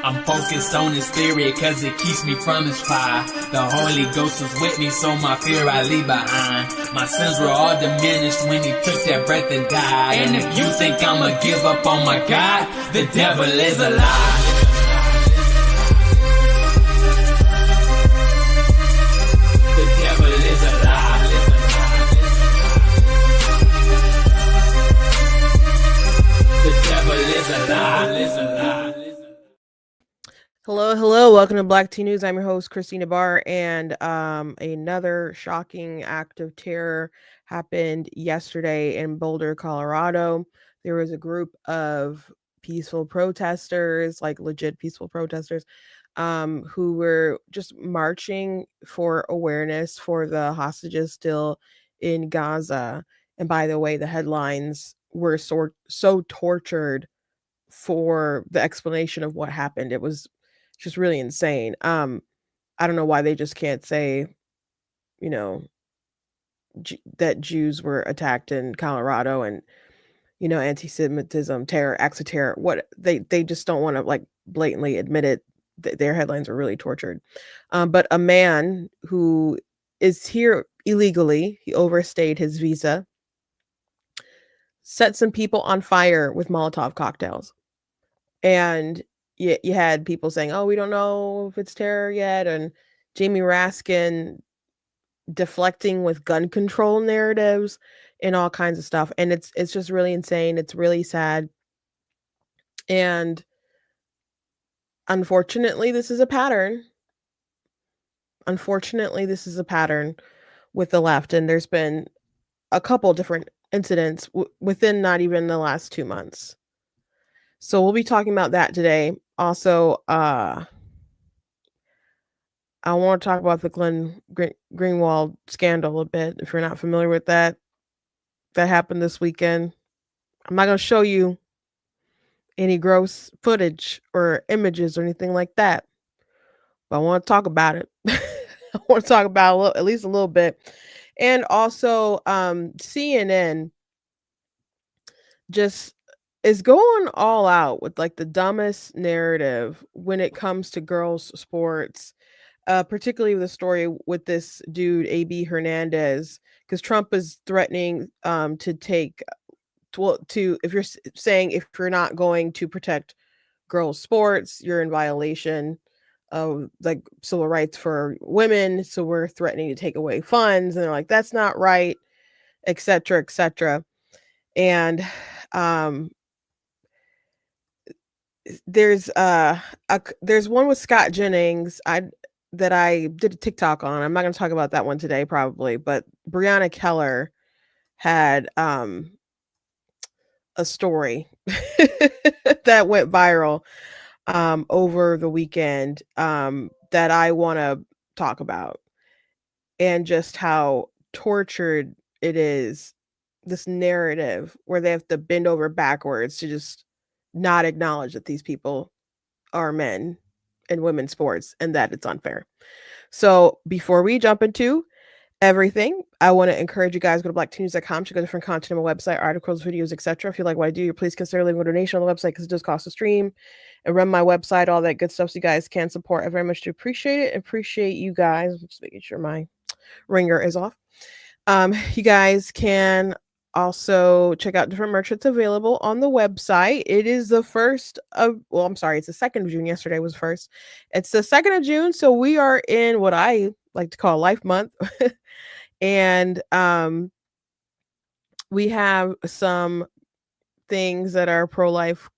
I'm focused on the spirit cause it keeps me from his fire. The Holy Ghost was with me, so my fear I leave behind. My sins were all diminished when he took that breath and died. And if you think I'ma give up on my God, the devil is a lie. The devil is a lie. The devil is a lie. Hello, welcome to Black Tea News. I'm your host, Christina Barr, and another shocking act of terror happened yesterday in Boulder, Colorado. There was a group of peaceful protesters, like legit peaceful protesters, who were just marching for awareness for the hostages still in Gaza. And by the way, the headlines were so tortured for the explanation of what happened. It was just really insane. I don't know why they just can't say, you know, that Jews were attacked in Colorado and anti-Semitism, terror, acts of terror. What they just don't want to like blatantly admit it. Their headlines were really tortured. But a man who is here illegally, he overstayed his visa, set some people on fire with Molotov cocktails. And you had people saying, "Oh, we don't know if it's terror yet," and Jamie Raskin deflecting with gun control narratives and all kinds of stuff. And it's just really insane. It's really sad. And unfortunately, this is a pattern. Unfortunately, this is a pattern with the left, and there's been a couple different incidents within not even the last 2 months. So we'll be talking about that today. Also, I want to talk about the Greenwald scandal a bit. If you're not familiar with that, that happened this weekend. I'm not going to show you any gross footage or images or anything like that, but I want to talk about it. I want to talk about at least a little bit. And also, CNN just is going all out with like the dumbest narrative when it comes to girls' sports, particularly the story with this dude, AB Hernandez, because Trump is threatening to take to if you're saying if you're not going to protect girls' sports, you're in violation of like civil rights for women. So we're threatening to take away funds, and they're like, that's not right, etc., etc. And um, there's one with Scott Jennings that I did a TikTok on. I'm not going to talk about that one today probably, but Breonna Keller had a story that went viral over the weekend that I want to talk about, and just how tortured it is, this narrative where they have to bend over backwards to just not acknowledge that these people are men in women's sports and that it's unfair. So before we jump into everything, I want to encourage you guys, go to blacktenews.com, check out different content on the website, articles, videos, etc. If you like what I do, please consider leaving a donation on the website because it does cost to stream and run my website, all that good stuff, so you guys can support. I very much do appreciate it. Appreciate you guys. I'm just making sure my ringer is off. You guys can also check out different merch that's available on the website. It is the 1st of, well, I'm sorry, it's the 2nd of June. Yesterday was 1st. It's the 2nd of June. So we are in what I like to call Life Month. And we have some things that are pro-life,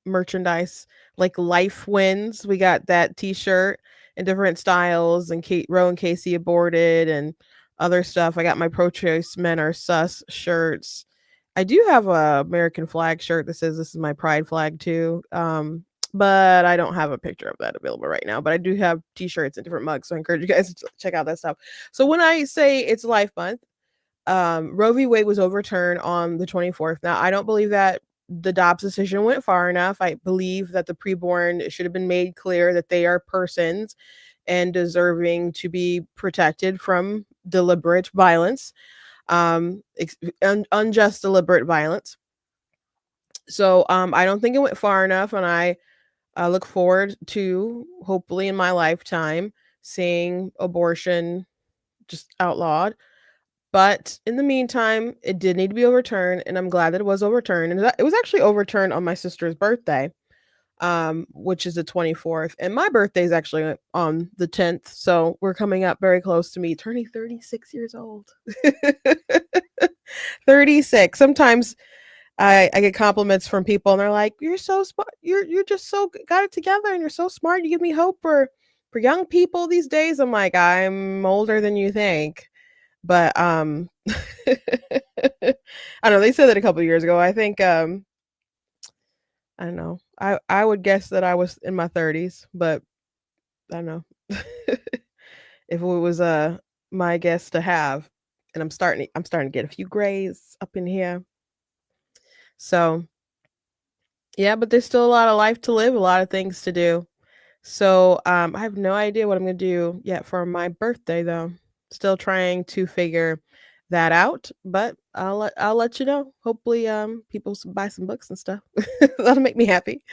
merchandise, like Life Wins. We got that t-shirt in different styles, and Roe and Casey aborted and other stuff. I got my pro-choice men are sus shirts. I do have a American flag shirt that says this is my pride flag too. But I don't have a picture of that available right now. But I do have t-shirts and different mugs, so I encourage you guys to check out that stuff. So when I say it's Life Month, Roe v. Wade was overturned on the 24th. Now, I don't believe that the Dobbs decision went far enough. I believe that the preborn should have been made clear that they are persons and deserving to be protected from deliberate violence, unjust deliberate violence. So, I don't think it went far enough, and I look forward to, hopefully in my lifetime, seeing abortion just outlawed. But in the meantime, it did need to be overturned, and I'm glad that it was overturned, and that it was actually overturned on my sister's birthday, which is the 24th, and my birthday is actually on the 10th, so we're coming up very close to me turning 36 years old. 36. Sometimes I get compliments from people and they're like, "You're so smart. You're just so got it together and you're so smart. You give me hope for young people these days." I'm like, "I'm older than you think." But I don't know, they said that a couple years ago. I think I don't know. I would guess that I was in my 30s, but I don't know. If it was my guess to have, and I'm starting to get a few grays up in here. So, yeah, but there's still a lot of life to live, a lot of things to do. So, I have no idea what I'm gonna do yet for my birthday though. Still trying to figure that out, but I'll let you know. Hopefully, people buy some books and stuff. That'll make me happy.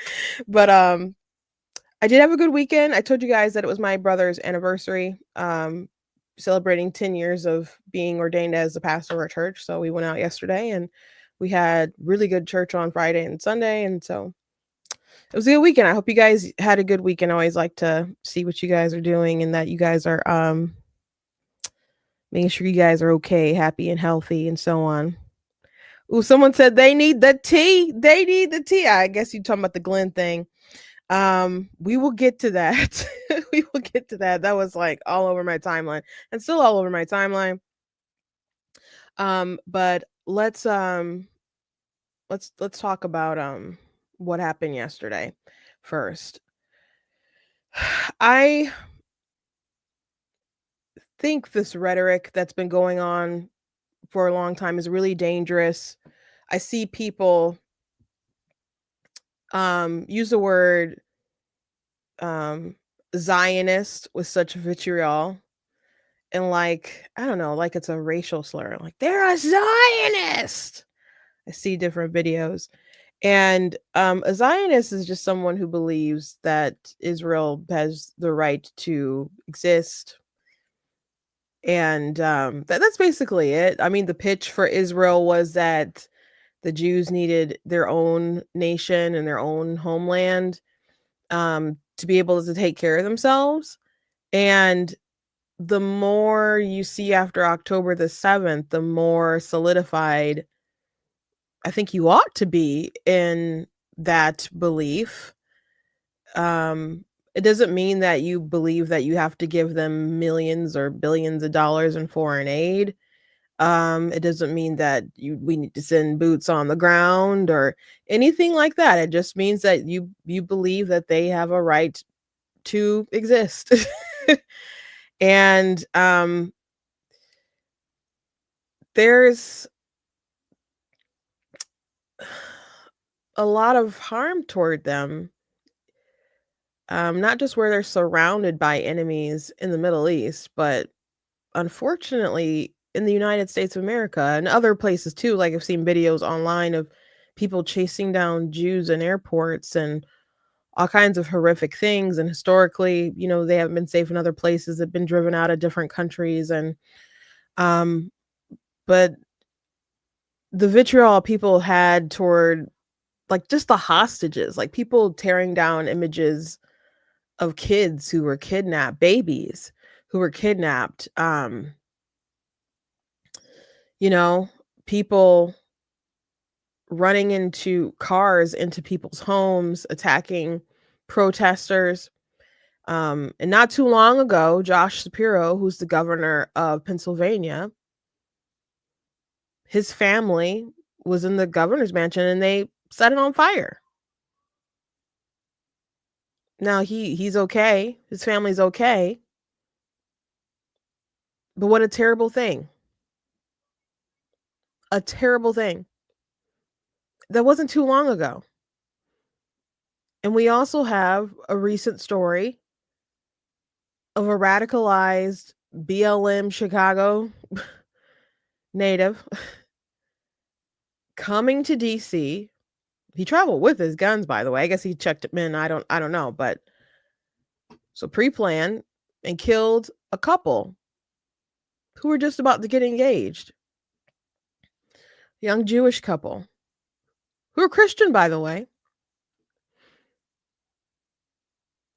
But I did have a good weekend. I told you guys that it was my brother's anniversary, celebrating 10 years of being ordained as a pastor of our church. So we went out yesterday and we had really good church on Friday and Sunday. And so it was a good weekend. I hope you guys had a good weekend. I always like to see what you guys are doing and that you guys are making sure you guys are okay, happy and healthy and so on. Ooh, someone said they need the tea. They need the tea. I guess you're talking about the Glenn thing. We will get to that. We will get to that. That was like all over my timeline and still all over my timeline. But let's talk about what happened yesterday first. I think this rhetoric that's been going on for a long time is really dangerous. I see people use the word um Zionist with such vitriol, and like, I don't know, like it's a racial slur. Like they're a Zionist. I see different videos. And a Zionist is just someone who believes that Israel has the right to exist. And that's basically it. I mean, the pitch for Israel was that the Jews needed their own nation and their own homeland to be able to take care of themselves. And the more you see after October the 7th, the more solidified I think you ought to be in that belief. It doesn't mean that you believe that you have to give them millions or billions of dollars in foreign aid. It doesn't mean that we need to send boots on the ground or anything like that. It just means that you believe that they have a right to exist. And there's a lot of harm toward them, not just where they're surrounded by enemies in the Middle East, but unfortunately in the United States of America and other places too. Like I've seen videos online of people chasing down Jews in airports and all kinds of horrific things. And historically, they haven't been safe in other places. They've been driven out of different countries. And um, but the vitriol people had toward like just the hostages, like people tearing down images of kids who were kidnapped, babies who were kidnapped, you know, people running into cars into people's homes, attacking protesters. And not too long ago, Josh Shapiro, who's the governor of Pennsylvania, his family was in the governor's mansion and they set it on fire. Now he's okay. His family's okay. But what a terrible thing. A terrible thing. That wasn't too long ago. And we also have a recent story of a radicalized BLM Chicago native coming to DC He traveled with his guns, by the way. I guess he checked them in. I don't know, but so pre-planned and killed a couple who were just about to get engaged. Young Jewish couple who are Christian, by the way.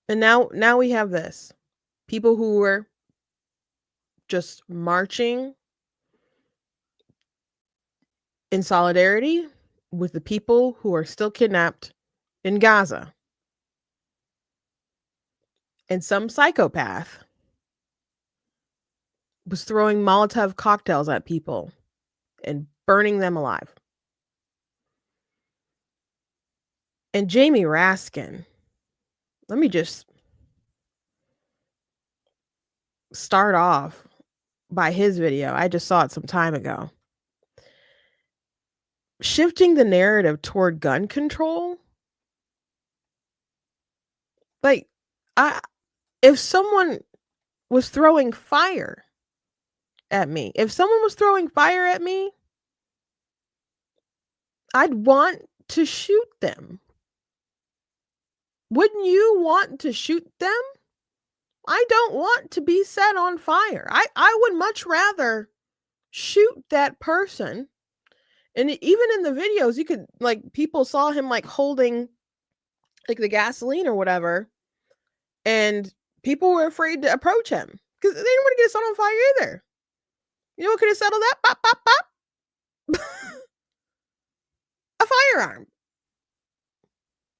And now we have this. People who were just marching in solidarity with the people who are still kidnapped in Gaza. And some psychopath was throwing Molotov cocktails at people and burning them alive. And Jamie Raskin, let me just start off by his video. I just saw it some time ago. Shifting the narrative toward gun control. Like, if someone was throwing fire at me, I'd want to shoot them. Wouldn't you want to shoot them? I don't want to be set on fire. I would much rather shoot that person. And even in the videos, you could, like, people saw him, like, holding, like, the gasoline or whatever, and people were afraid to approach him because they didn't want to get set on fire either. You know what could have settled that? Pop, pop, pop. A firearm.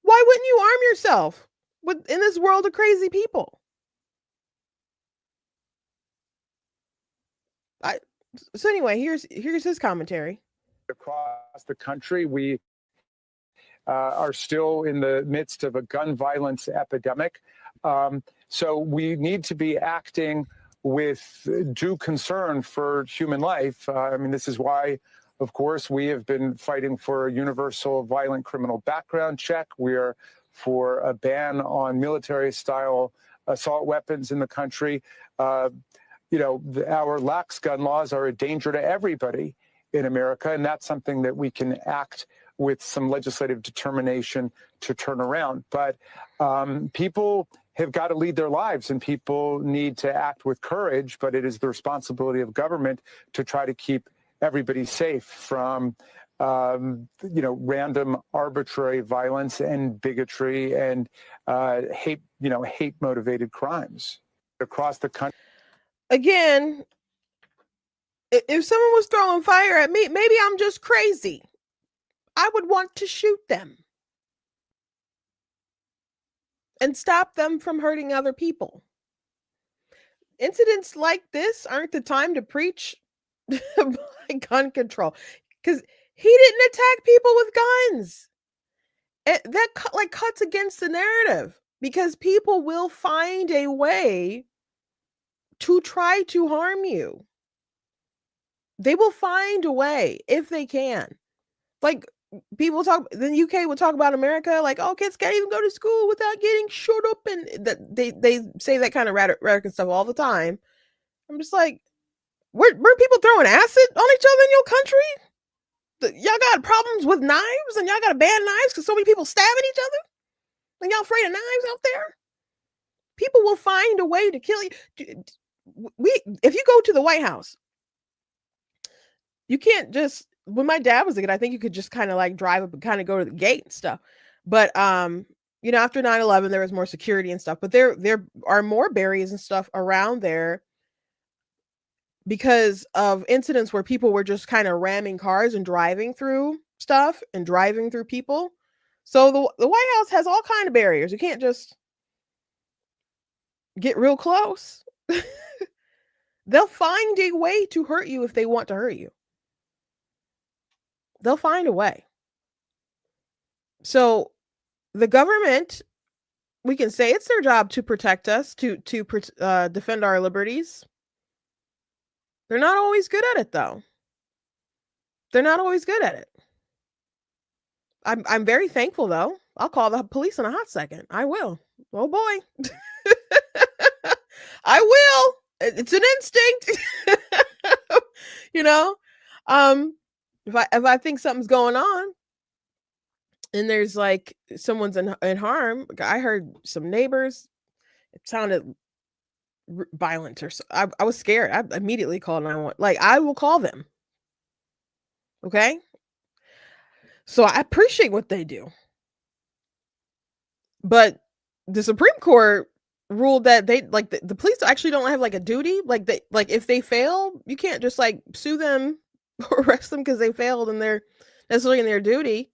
Why wouldn't you arm yourself in this world of crazy people? So anyway, here's his commentary. Across the country, we are still in the midst of a gun violence epidemic. So we need to be acting with due concern for human life. I mean, this is why, of course, we have been fighting for a universal violent criminal background check. We are for a ban on military-style assault weapons in the country. Our lax gun laws are a danger to everybody in America, and that's something that we can act with some legislative determination to turn around. But people have got to lead their lives, and people need to act with courage, but it is the responsibility of government to try to keep everybody safe from random arbitrary violence and bigotry and hate motivated crimes across the country. Again, if someone was throwing fire at me, maybe I'm just crazy. I would want to shoot them and stop them from hurting other people. Incidents like this aren't the time to preach gun control, because he didn't attack people with guns. That cuts against the narrative, because people will find a way to try to harm you. They will find a way if they can. Like, people talk, the UK will talk about America like, oh, kids can't even go to school without getting shot up, and that they say that kind of rhetoric and stuff all the time. I'm just like, were people throwing acid on each other in your country? Y'all got problems with knives, and y'all got to ban knives because so many people stabbing each other, and y'all afraid of knives out there? People will find a way to kill you. If you go to the White House, you can't just, when my dad was a kid, I think you could just kind of like drive up and kind of go to the gate and stuff. But after 9/11, there was more security and stuff, but there are more barriers and stuff around there because of incidents where people were just kind of ramming cars and driving through stuff and driving through people. So the White House has all kind of barriers. You can't just get real close. They'll find a way to hurt you if they want to hurt you. They'll find a way. So the government, we can say it's their job to protect us, to defend our liberties. They're not always good at it, though. They're not always good at it. I'm very thankful, though. I'll call the police in a hot second. I will. Oh boy. I will. It's an instinct. If I think something's going on, and there's like someone's in harm. I heard some neighbors. It sounded violent or so. I was scared. I immediately called 911. Like, I will call them. Okay. So I appreciate what they do. But the Supreme Court ruled that they like the police actually don't have like a duty. Like, they like, if they fail, you can't just like sue them or arrest them because they failed and they're necessarily in their duty.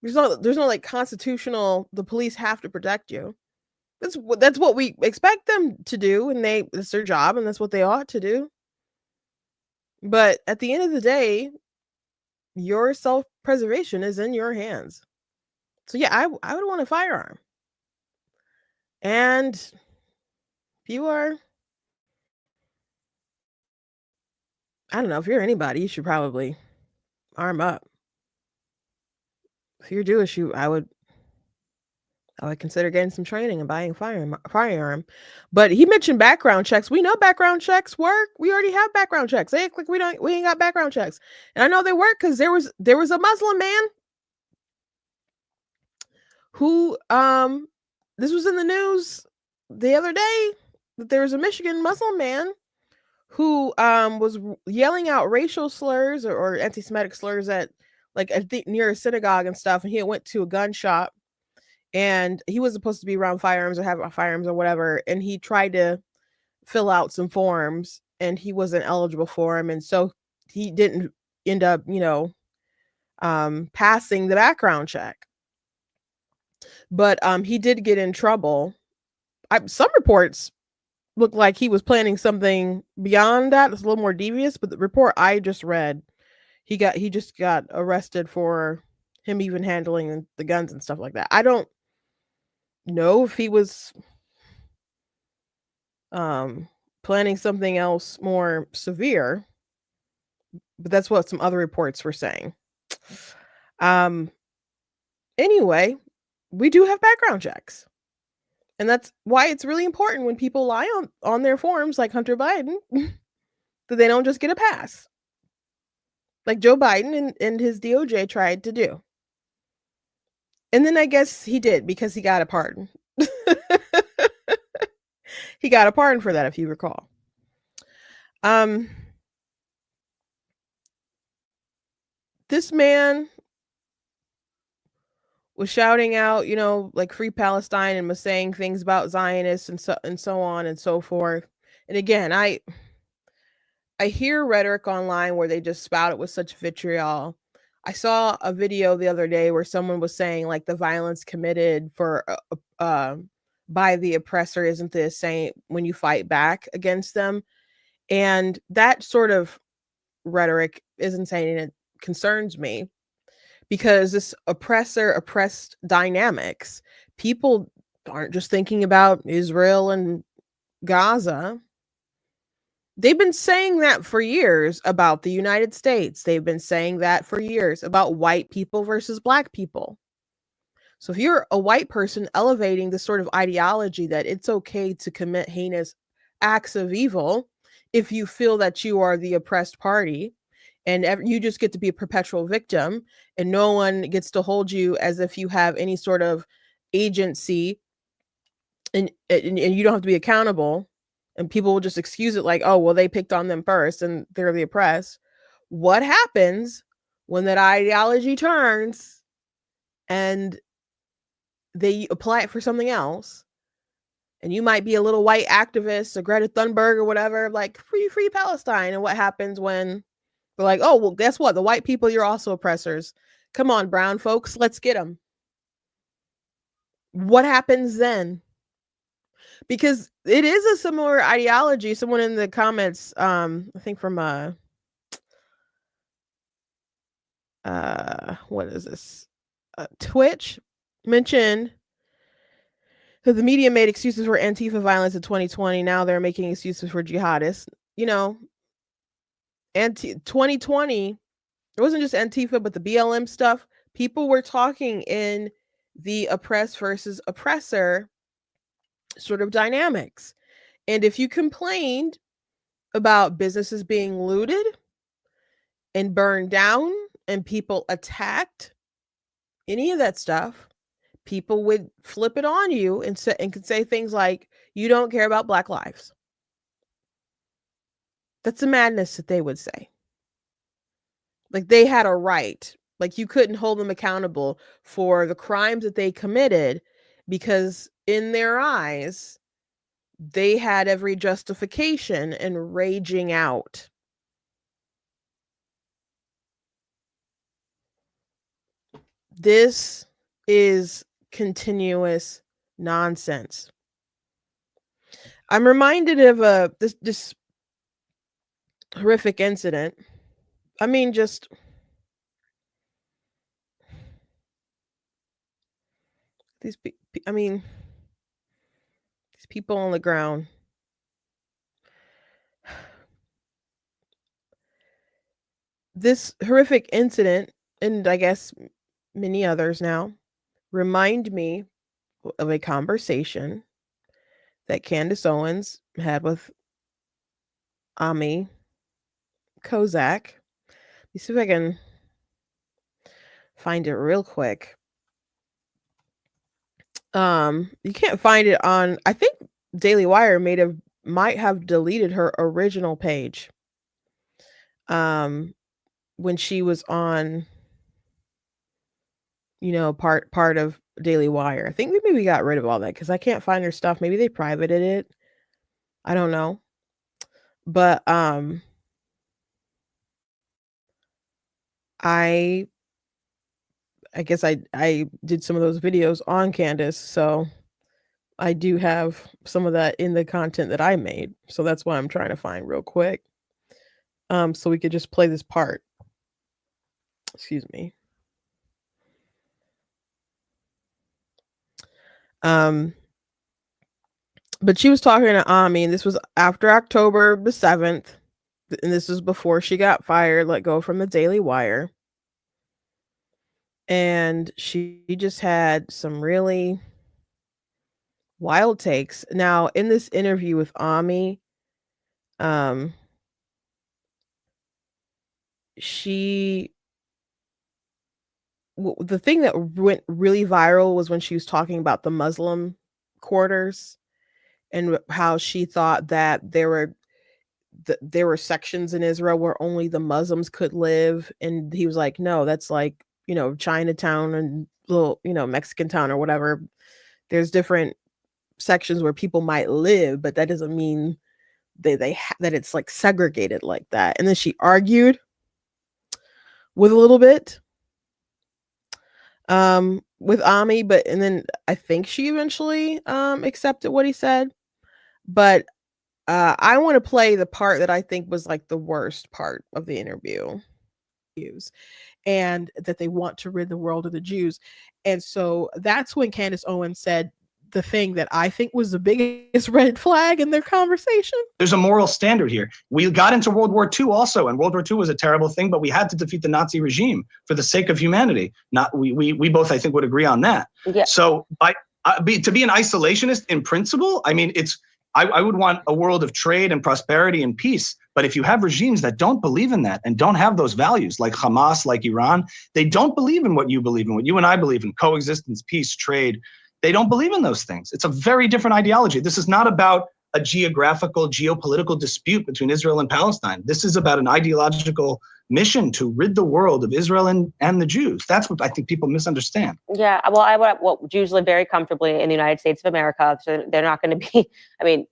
There's no like constitutional, the police have to protect you. That's what we expect them to do, and it's their job, and that's what they ought to do. But at the end of the day, your self-preservation is in your hands. So yeah, I would want a firearm. And if you are, I don't know, if you're anybody, you should probably arm up. If you're Jewish, I would consider getting some training and buying a firearm. But he mentioned background checks. We know background checks work. We already have background checks. They act like we ain't got background checks. And I know they work because there was a Muslim man who this was in the news the other day, that there was a Michigan Muslim man who was yelling out racial slurs or anti-Semitic slurs at like near a synagogue and stuff, and he went to a gun shop. And he was supposed to be around firearms or have firearms or whatever. And he tried to fill out some forms and he wasn't eligible for them. And so he didn't end up, passing the background check. But he did get in trouble. Some reports look like he was planning something beyond that. It's a little more devious, but the report I just read, he just got arrested for him even handling the guns and stuff like that. I don't know if he was planning something else more severe, but that's what some other reports were saying. Anyway, we do have background checks, and that's why it's really important when people lie on their forms, like Hunter Biden, that they don't just get a pass, like Joe Biden and his DOJ tried to do. And then I guess he did, because he got a pardon. He got a pardon for that, if you recall. This man was shouting out, like free Palestine, and was saying things about Zionists and so on and so forth. And again, I hear rhetoric online where they just spout it with such vitriol. I saw a video the other day where someone was saying like the violence committed by the oppressor isn't the same when you fight back against them. And that sort of rhetoric is insane, and it concerns me, because this oppressed dynamics, people aren't just thinking about Israel and Gaza. They've been saying that for years about the United States. They've been saying that for years about white people versus black people. So if you're a white person elevating this sort of ideology that it's okay to commit heinous acts of evil if you feel that you are the oppressed party, and you just get to be a perpetual victim, and no one gets to hold you as if you have any sort of agency, and you don't have to be accountable, and people will just excuse it like, oh, well, they picked on them first and they're the oppressed. What happens when that ideology turns and they apply it for something else? And you might be a little white activist, or Greta Thunberg or whatever, like free Palestine. And what happens when they're like, oh, well, guess what? The white people, you're also oppressors. Come on, brown folks, let's get them. What happens then? Because it is a similar ideology. Someone in the comments, I think from what is this? Twitch mentioned that the media made excuses for Antifa violence in 2020. Now they're making excuses for jihadists. 2020, it wasn't just Antifa, but the BLM stuff. People were talking in the oppressed versus oppressor sort of dynamics. And if you complained about businesses being looted and burned down and people attacked any of that stuff, people would flip it on you and could say things like, "You don't care about Black lives." That's the madness that they would say. Like they had a right. Like you couldn't hold them accountable for the crimes that they committed because in their eyes, they had every justification in raging out. This is continuous nonsense. I'm reminded of this horrific incident. I mean, just these these people on the ground. This horrific incident, and I guess many others now, remind me of a conversation that Candace Owens had with Ami Kozak. Let me see if I can find it real quick. You can't find it on, I think Daily Wire might have deleted her original page. When she was on, part of Daily Wire. I think we maybe got rid of all that because I can't find her stuff. Maybe they privated it. I don't know. But I guess I did some of those videos on Candace, so I do have some of that in the content that I made. So that's why I'm trying to find real quick. So we could just play this part. Excuse me. But she was talking to Ami, and this was after October the 7th, and this was before she got fired, let go from the Daily Wire. And she just had some really wild takes. Now, in this interview with Ami, the thing that went really viral was when she was talking about the Muslim quarters and how she thought that there were sections in Israel where only the Muslims could live, and he was like, no, that's like, Chinatown and little, Mexican town or whatever. There's different sections where people might live, but that doesn't mean that it's like segregated like that. And then she argued with a little bit with Ami, and then I think she eventually accepted what he said. But I want to play the part that I think was like the worst part of the interview. And that they want to rid the world of the Jews. And so that's when Candace Owens said the thing that I think was the biggest red flag in their conversation. There's a moral standard here. We got into World War II also, and World War II was a terrible thing, but we had to defeat the Nazi regime for the sake of humanity. We both, I think, would agree on that. Yeah. So to be an isolationist in principle, I mean, I would want a world of trade and prosperity and peace. But if you have regimes that don't believe in that and don't have those values, like Hamas, like Iran, they don't believe in what you believe in, what you and I believe in, coexistence, peace, trade. They don't believe in those things. It's a very different ideology. This is not about a geographical, geopolitical dispute between Israel and Palestine. This is about an ideological mission to rid the world of Israel and the Jews. That's what I think people misunderstand. Yeah, well, Jews live very comfortably in the United States of America, so they're not going to be. I mean,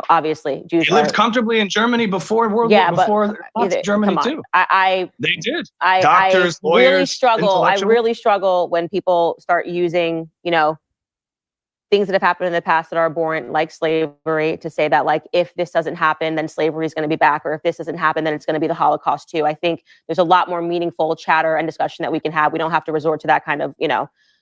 obviously, Jews lived comfortably in Germany before Germany too. They did. Doctors, lawyers. I really struggle when people start using, things that have happened in the past that are abhorrent, like slavery, to say that, like, if this doesn't happen, then slavery is going to be back, or if this doesn't happen, then it's going to be the Holocaust too. I think there's a lot more meaningful chatter and discussion that we can have. We don't have to resort to that kind of,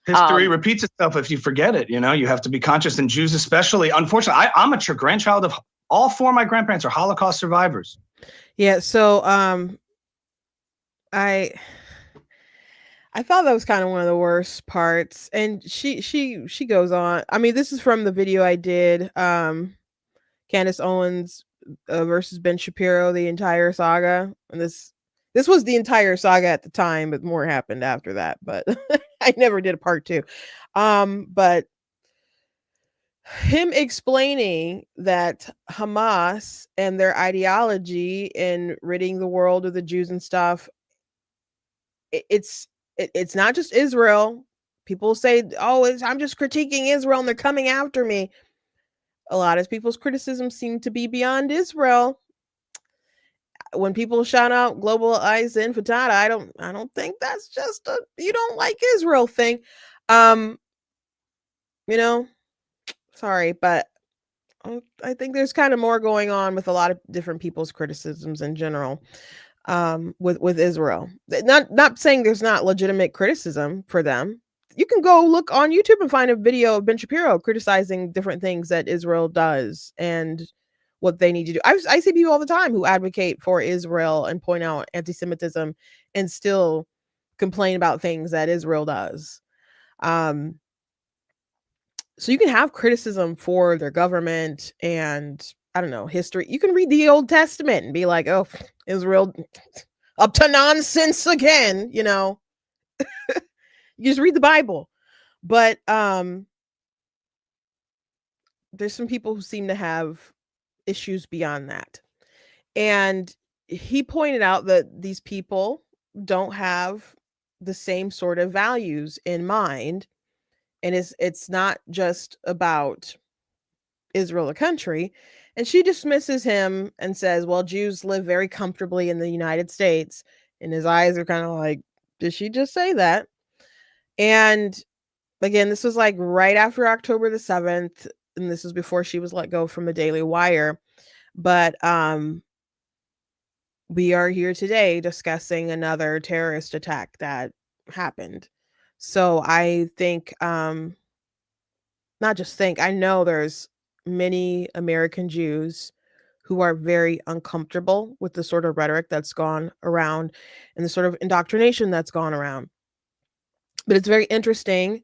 History repeats itself if you forget it. You have to be conscious, and Jews especially. Unfortunately, I'm a grandchild of all four of my grandparents are Holocaust survivors. Yeah, so I thought that was kind of one of the worst parts. And she goes on. I mean, this is from the video I did, Candace Owens versus Ben Shapiro, the entire saga. And this was the entire saga at the time, but more happened after that. But I never did a part 2. But him explaining that Hamas and their ideology in ridding the world of the Jews and stuff, it's not just Israel. People say, "Oh, I'm just critiquing Israel and they're coming after me." A lot of people's criticisms seem to be beyond Israel. When people shout out globalize infantata, I don't think that's just a you don't like Israel thing. You know, sorry, but I think there's kind of more going on with a lot of different people's criticisms in general. With Israel, not saying there's not legitimate criticism for them. You can go look on YouTube and find a video of Ben Shapiro criticizing different things that Israel does and what they need to do. I see people all the time who advocate for Israel and point out anti-Semitism and still complain about things that Israel does. So you can have criticism for their government and I don't know, history. You can read the Old Testament and be like, "Oh, Israel up to nonsense again," you know. You just read the Bible. But there's some people who seem to have issues beyond that. And he pointed out that these people don't have the same sort of values in mind. And it's not just about Israel, the country. And she dismisses him and says, "Well, Jews live very comfortably in the United States." And his eyes are kind of like, did she just say that? And again, this was like right after October the 7th. And this was before she was let go from the Daily Wire. But we are here today discussing another terrorist attack that happened. So I think, not just think, I know there's many American Jews who are very uncomfortable with the sort of rhetoric that's gone around and the sort of indoctrination that's gone around. But it's very interesting,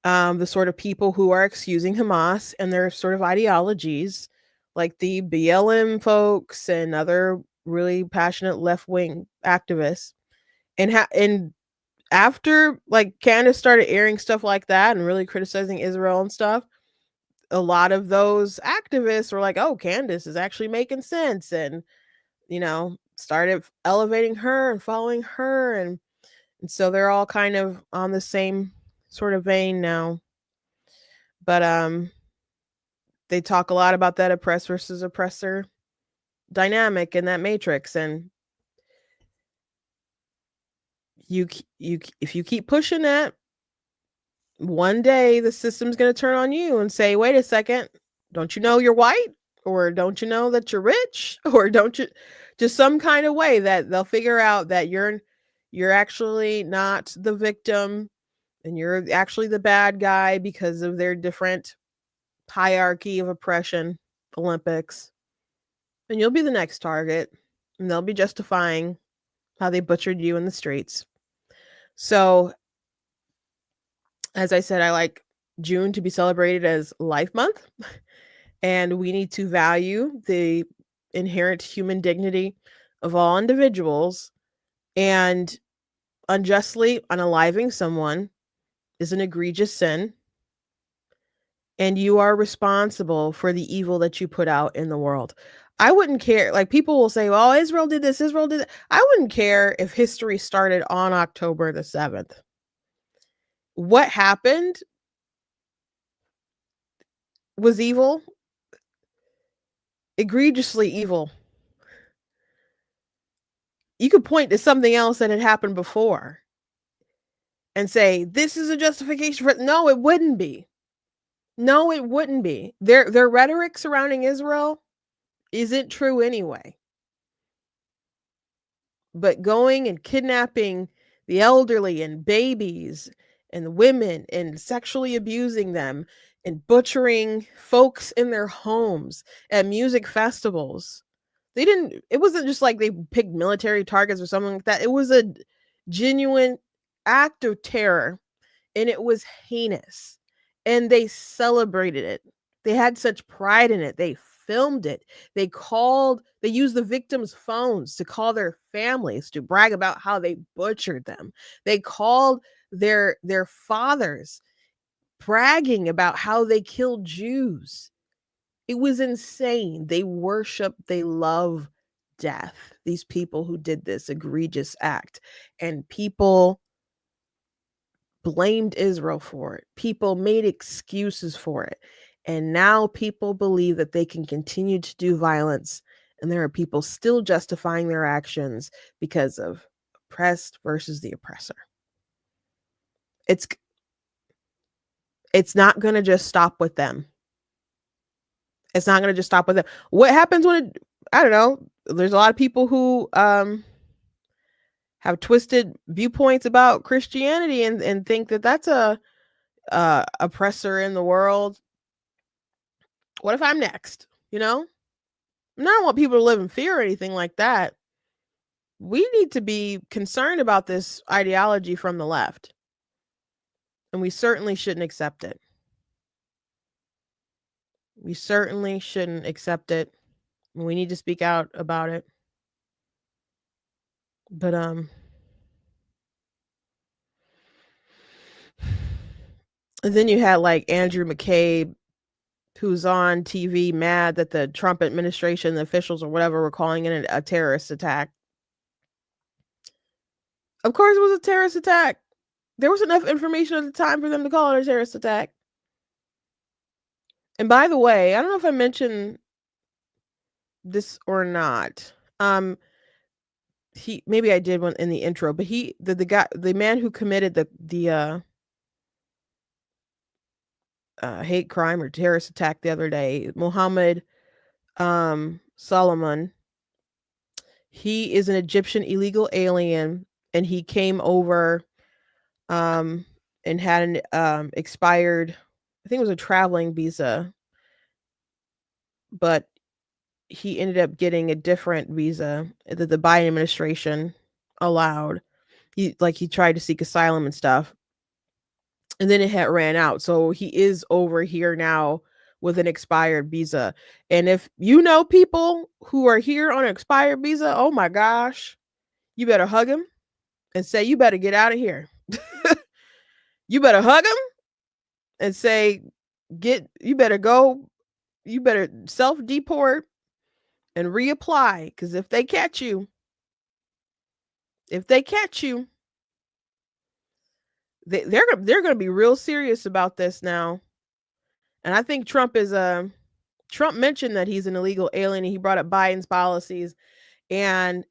the sort of people who are excusing Hamas and their sort of ideologies, like the BLM folks and other really passionate left-wing activists. And after like Candace started airing stuff like that and really criticizing Israel and stuff, a lot of those activists were like, "Oh, Candace is actually making sense," and started elevating her and following her, and so they're all kind of on the same sort of vein now. But they talk a lot about that oppressed versus oppressor dynamic in that matrix, and you if you keep pushing that, one day the system's going to turn on you and say, "Wait a second, don't you know you're white? Or don't you know that you're rich? Or don't you," just some kind of way that they'll figure out that you're actually not the victim and you're actually the bad guy because of their different hierarchy of oppression, Olympics. And you'll be the next target, and they'll be justifying how they butchered you in the streets. So, as I said, I like June to be celebrated as Life Month, and we need to value the inherent human dignity of all individuals, and unjustly unaliving someone is an egregious sin, and you are responsible for the evil that you put out in the world. I wouldn't care. Like, people will say, "Well, Israel did this, Israel did that." I wouldn't care if history started on October the 7th. What happened was evil, egregiously evil. You could point to something else that had happened before and say, "This is a justification for," no, it wouldn't be. No, it wouldn't be. Their rhetoric surrounding Israel isn't true anyway. But going and kidnapping the elderly and babies and women and sexually abusing them and butchering folks in their homes at music festivals. It wasn't just like they picked military targets or something like that. It was a genuine act of terror, and it was heinous. And they celebrated it. They had such pride in it. They filmed it. They used the victims' phones to call their families to brag about how they butchered them. They called their fathers bragging about how they killed Jews. It was insane. They worship, they love death. These people who did this egregious act, and people blamed Israel for it. People made excuses for it. And now people believe that they can continue to do violence, and there are people still justifying their actions because of oppressed versus the oppressor. It's not going to just stop with them. It's not going to just stop with them. What happens when I don't know, there's a lot of people who have twisted viewpoints about Christianity and think that that's a oppressor in the world. What if I'm next? You know? And I don't want people to live in fear or anything like that. We need to be concerned about this ideology from the left. And we certainly shouldn't accept it. We certainly shouldn't accept it. We need to speak out about it. But and then you had like Andrew McCabe, who's on TV mad that the Trump administration, the officials or whatever, were calling it a terrorist attack. Of course it was a terrorist attack. There was enough information at the time for them to call it a terrorist attack. And by the way, I don't know if I mentioned this or not. Maybe I did one in the intro, but the man who committed the hate crime or terrorist attack the other day, Mohammed Solomon, he is an Egyptian illegal alien, and he came over and had an expired, I think it was a traveling visa, but he ended up getting a different visa that the Biden administration allowed. He tried to seek asylum and stuff, and then it had ran out. So he is over here now with an expired visa. And if you know people who are here on an expired visa, oh my gosh, you better hug him and say, you better get out of here. You better hug him and say, you better go, you better self-deport and reapply. Because if they catch you, they're going to be real serious about this now. And I think Trump mentioned that he's an illegal alien, and he brought up Biden's policies, and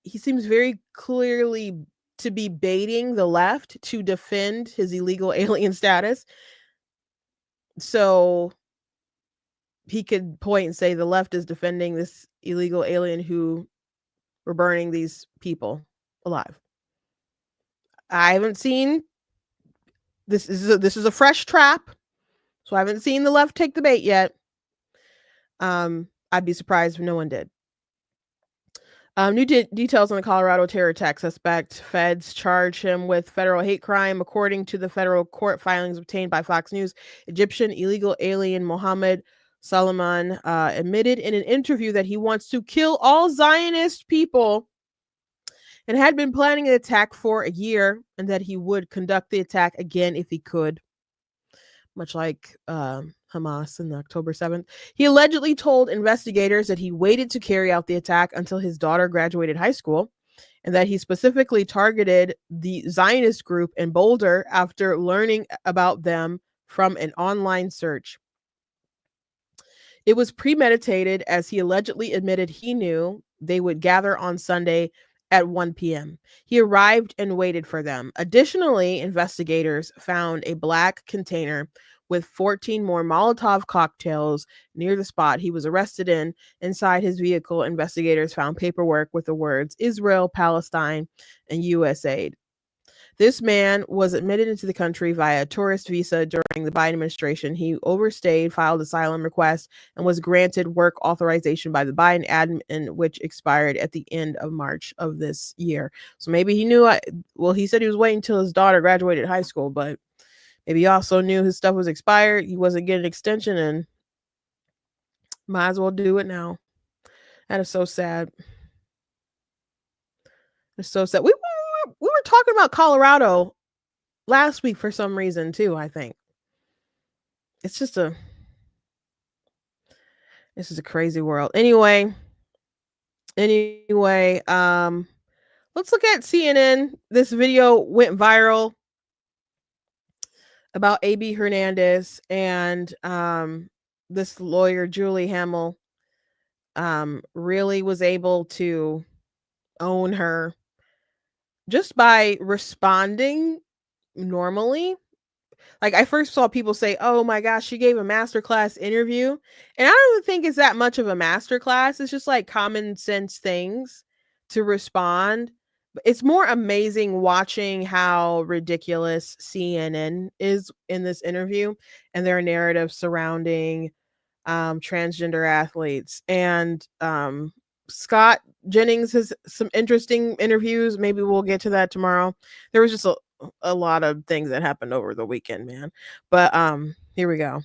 he seems very clearly to be baiting the left to defend his illegal alien status. So he could point and say the left is defending this illegal alien who were burning these people alive. I haven't seen this. This is a fresh trap. So I haven't seen the left take the bait yet. I'd be surprised if no one did. New details on the Colorado terror attack suspect. Feds charge him with federal hate crime. According to the federal court filings obtained by Fox News, Egyptian illegal alien Mohammed Solomon admitted in an interview that he wants to kill all Zionist people and had been planning an attack for a year, and that he would conduct the attack again if he could. Much like Hamas on October 7th. He allegedly told investigators that he waited to carry out the attack until his daughter graduated high school, and that he specifically targeted the Zionist group in Boulder after learning about them from an online search. It was premeditated, as he allegedly admitted he knew they would gather on Sunday at 1 p.m. He arrived and waited for them. Additionally, investigators found a black container with 14 more Molotov cocktails near the spot he was arrested in. Inside his vehicle, investigators found paperwork with the words Israel, Palestine, and USAID. This man was admitted into the country via a tourist visa during the Biden administration. He overstayed, filed asylum request, and was granted work authorization by the Biden admin, which expired at the end of March of this year. So maybe he knew, he said he was waiting until his daughter graduated high school, but maybe he also knew his stuff was expired. He wasn't getting an extension, and might as well do it now. That is so sad. It's so sad. We were talking about Colorado last week for some reason too, I think. It's just a This is a crazy world. Anyway, let's look at CNN. This video went viral about AB Hernandez and this lawyer Julie Hamill really was able to own her just by responding normally. Like, I first saw people say, "Oh my gosh, she gave a masterclass interview." And I don't even think it's that much of a masterclass. It's just like common sense things to respond. But it's more amazing watching how ridiculous CNN is in this interview and their narrative surrounding transgender athletes. And Scott Jennings has some interesting interviews. Maybe we'll get to that tomorrow. There was just a lot of things that happened over the weekend, man. But here we go.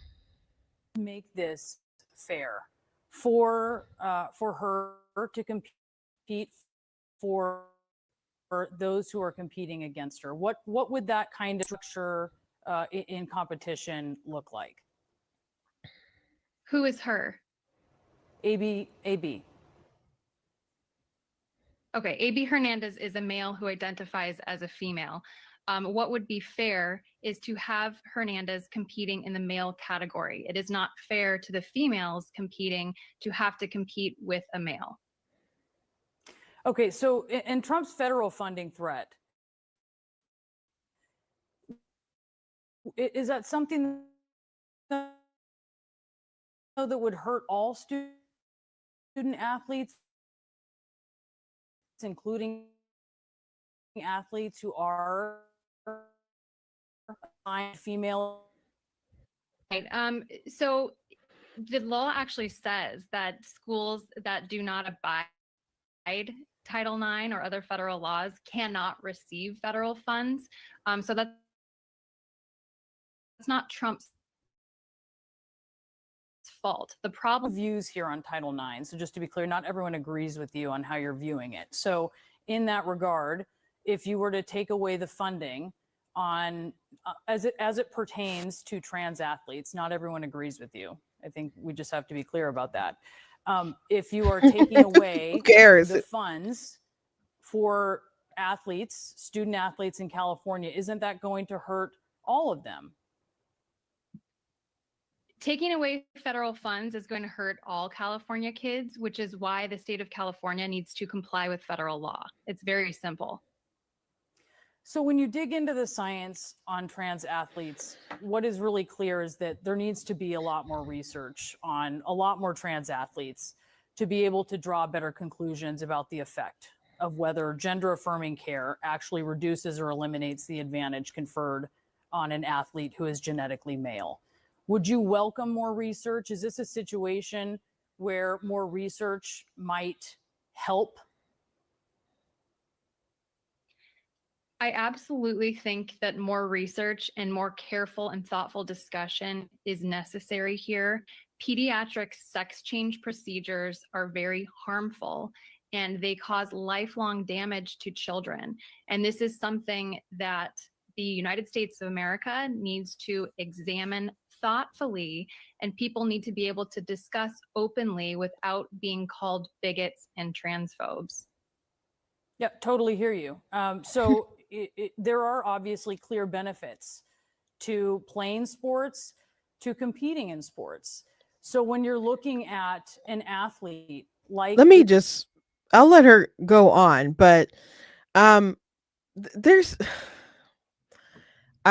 Make this fair for her to compete for those who are competing against her. What would that kind of structure in competition look like? Who is her? AB. Okay, AB Hernandez is a male who identifies as a female. What would be fair is to have Hernandez competing in the male category. It is not fair to the females competing to have to compete with a male. Okay, so in Trump's federal funding threat, is that something that would hurt all student athletes, including athletes who are female? Right. So the law actually says that schools that do not abide Title IX or other federal laws cannot receive federal funds. So that's not Trump's fault. The problem views here on Title IX. So just to be clear, not everyone agrees with you on how you're viewing it. So in that regard, if you were to take away the funding on as it pertains to trans athletes, not everyone agrees with you. I think we just have to be clear about that. If you are taking away the funds for athletes, student athletes in California, isn't that going to hurt all of them? Taking away federal funds is going to hurt all California kids, which is why the state of California needs to comply with federal law. It's very simple. So when you dig into the science on trans athletes, what is really clear is that there needs to be a lot more research on a lot more trans athletes to be able to draw better conclusions about the effect of whether gender affirming care actually reduces or eliminates the advantage conferred on an athlete who is genetically male. Would you welcome more research? Is this a situation where more research might help? I absolutely think that more research and more careful and thoughtful discussion is necessary here. Pediatric sex change procedures are very harmful and they cause lifelong damage to children. And this is something that the United States of America needs to examine thoughtfully, and people need to be able to discuss openly without being called bigots and transphobes. Yeah, totally hear you. So there are obviously clear benefits to playing sports, to competing in sports. So when you're looking at an athlete like... I'll let her go on, but I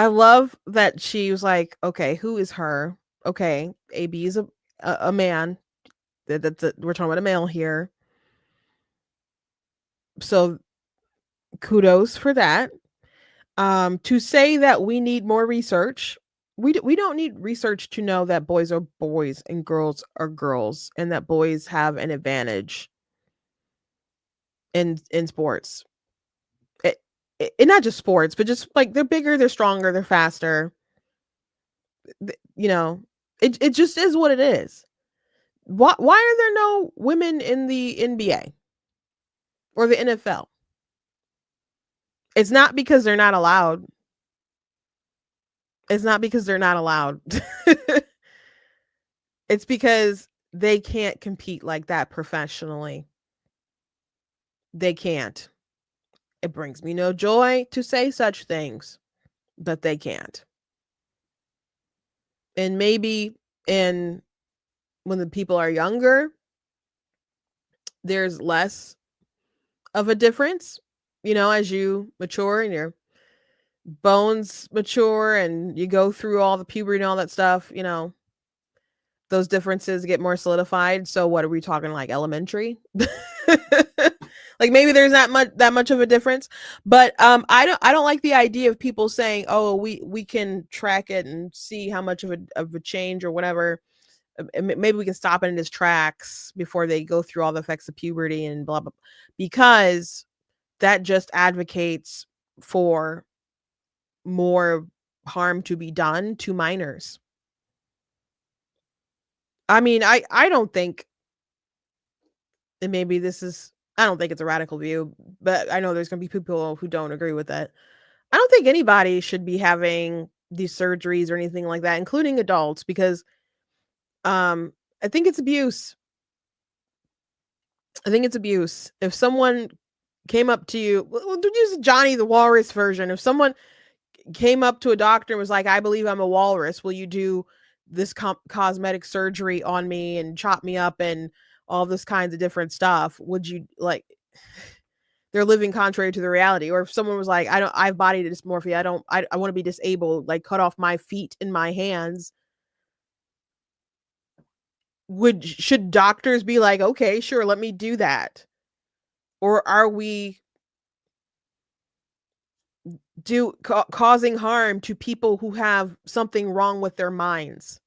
love that she was like, okay, who is her? Okay, AB is a man. We're talking about a male here. So kudos for that. To say that we need more research, we don't need research to know that boys are boys and girls are girls and that boys have an advantage in sports. And not just sports, but just like they're bigger, they're stronger, they're faster. It just is what it is. Why are there no women in the NBA or the NFL? It's not because they're not allowed. It's not because they're not allowed. It's because they can't compete like that professionally. They can't. It brings me no joy to say such things, but they can't. And maybe in when the people are younger, there's less of a difference, as you mature and your bones mature and you go through all the puberty and all that stuff, those differences get more solidified. So what are we talking, like elementary? Like maybe there's not that much of a difference, but I don't like the idea of people saying, oh, we can track it and see how much of a change or whatever. Maybe we can stop it in its tracks before they go through all the effects of puberty and blah blah, because that just advocates for more harm to be done to minors. I mean, I don't think, and maybe I don't think it's a radical view, but I know there's going to be people who don't agree with that. I don't think anybody should be having these surgeries or anything like that, including adults, because I think it's abuse. I think it's abuse. If someone came up to you, we'll use Johnny the Walrus version. If someone came up to a doctor and was like, I believe I'm a walrus, will you do this cosmetic surgery on me and chop me up and all this kinds of different stuff? Would you like, they're living contrary to the reality. Or if someone was like, I have body dysmorphia, I want to be disabled, like cut off my feet and my hands. Should doctors be like, okay, sure, let me do that? Or are we causing harm to people who have something wrong with their minds?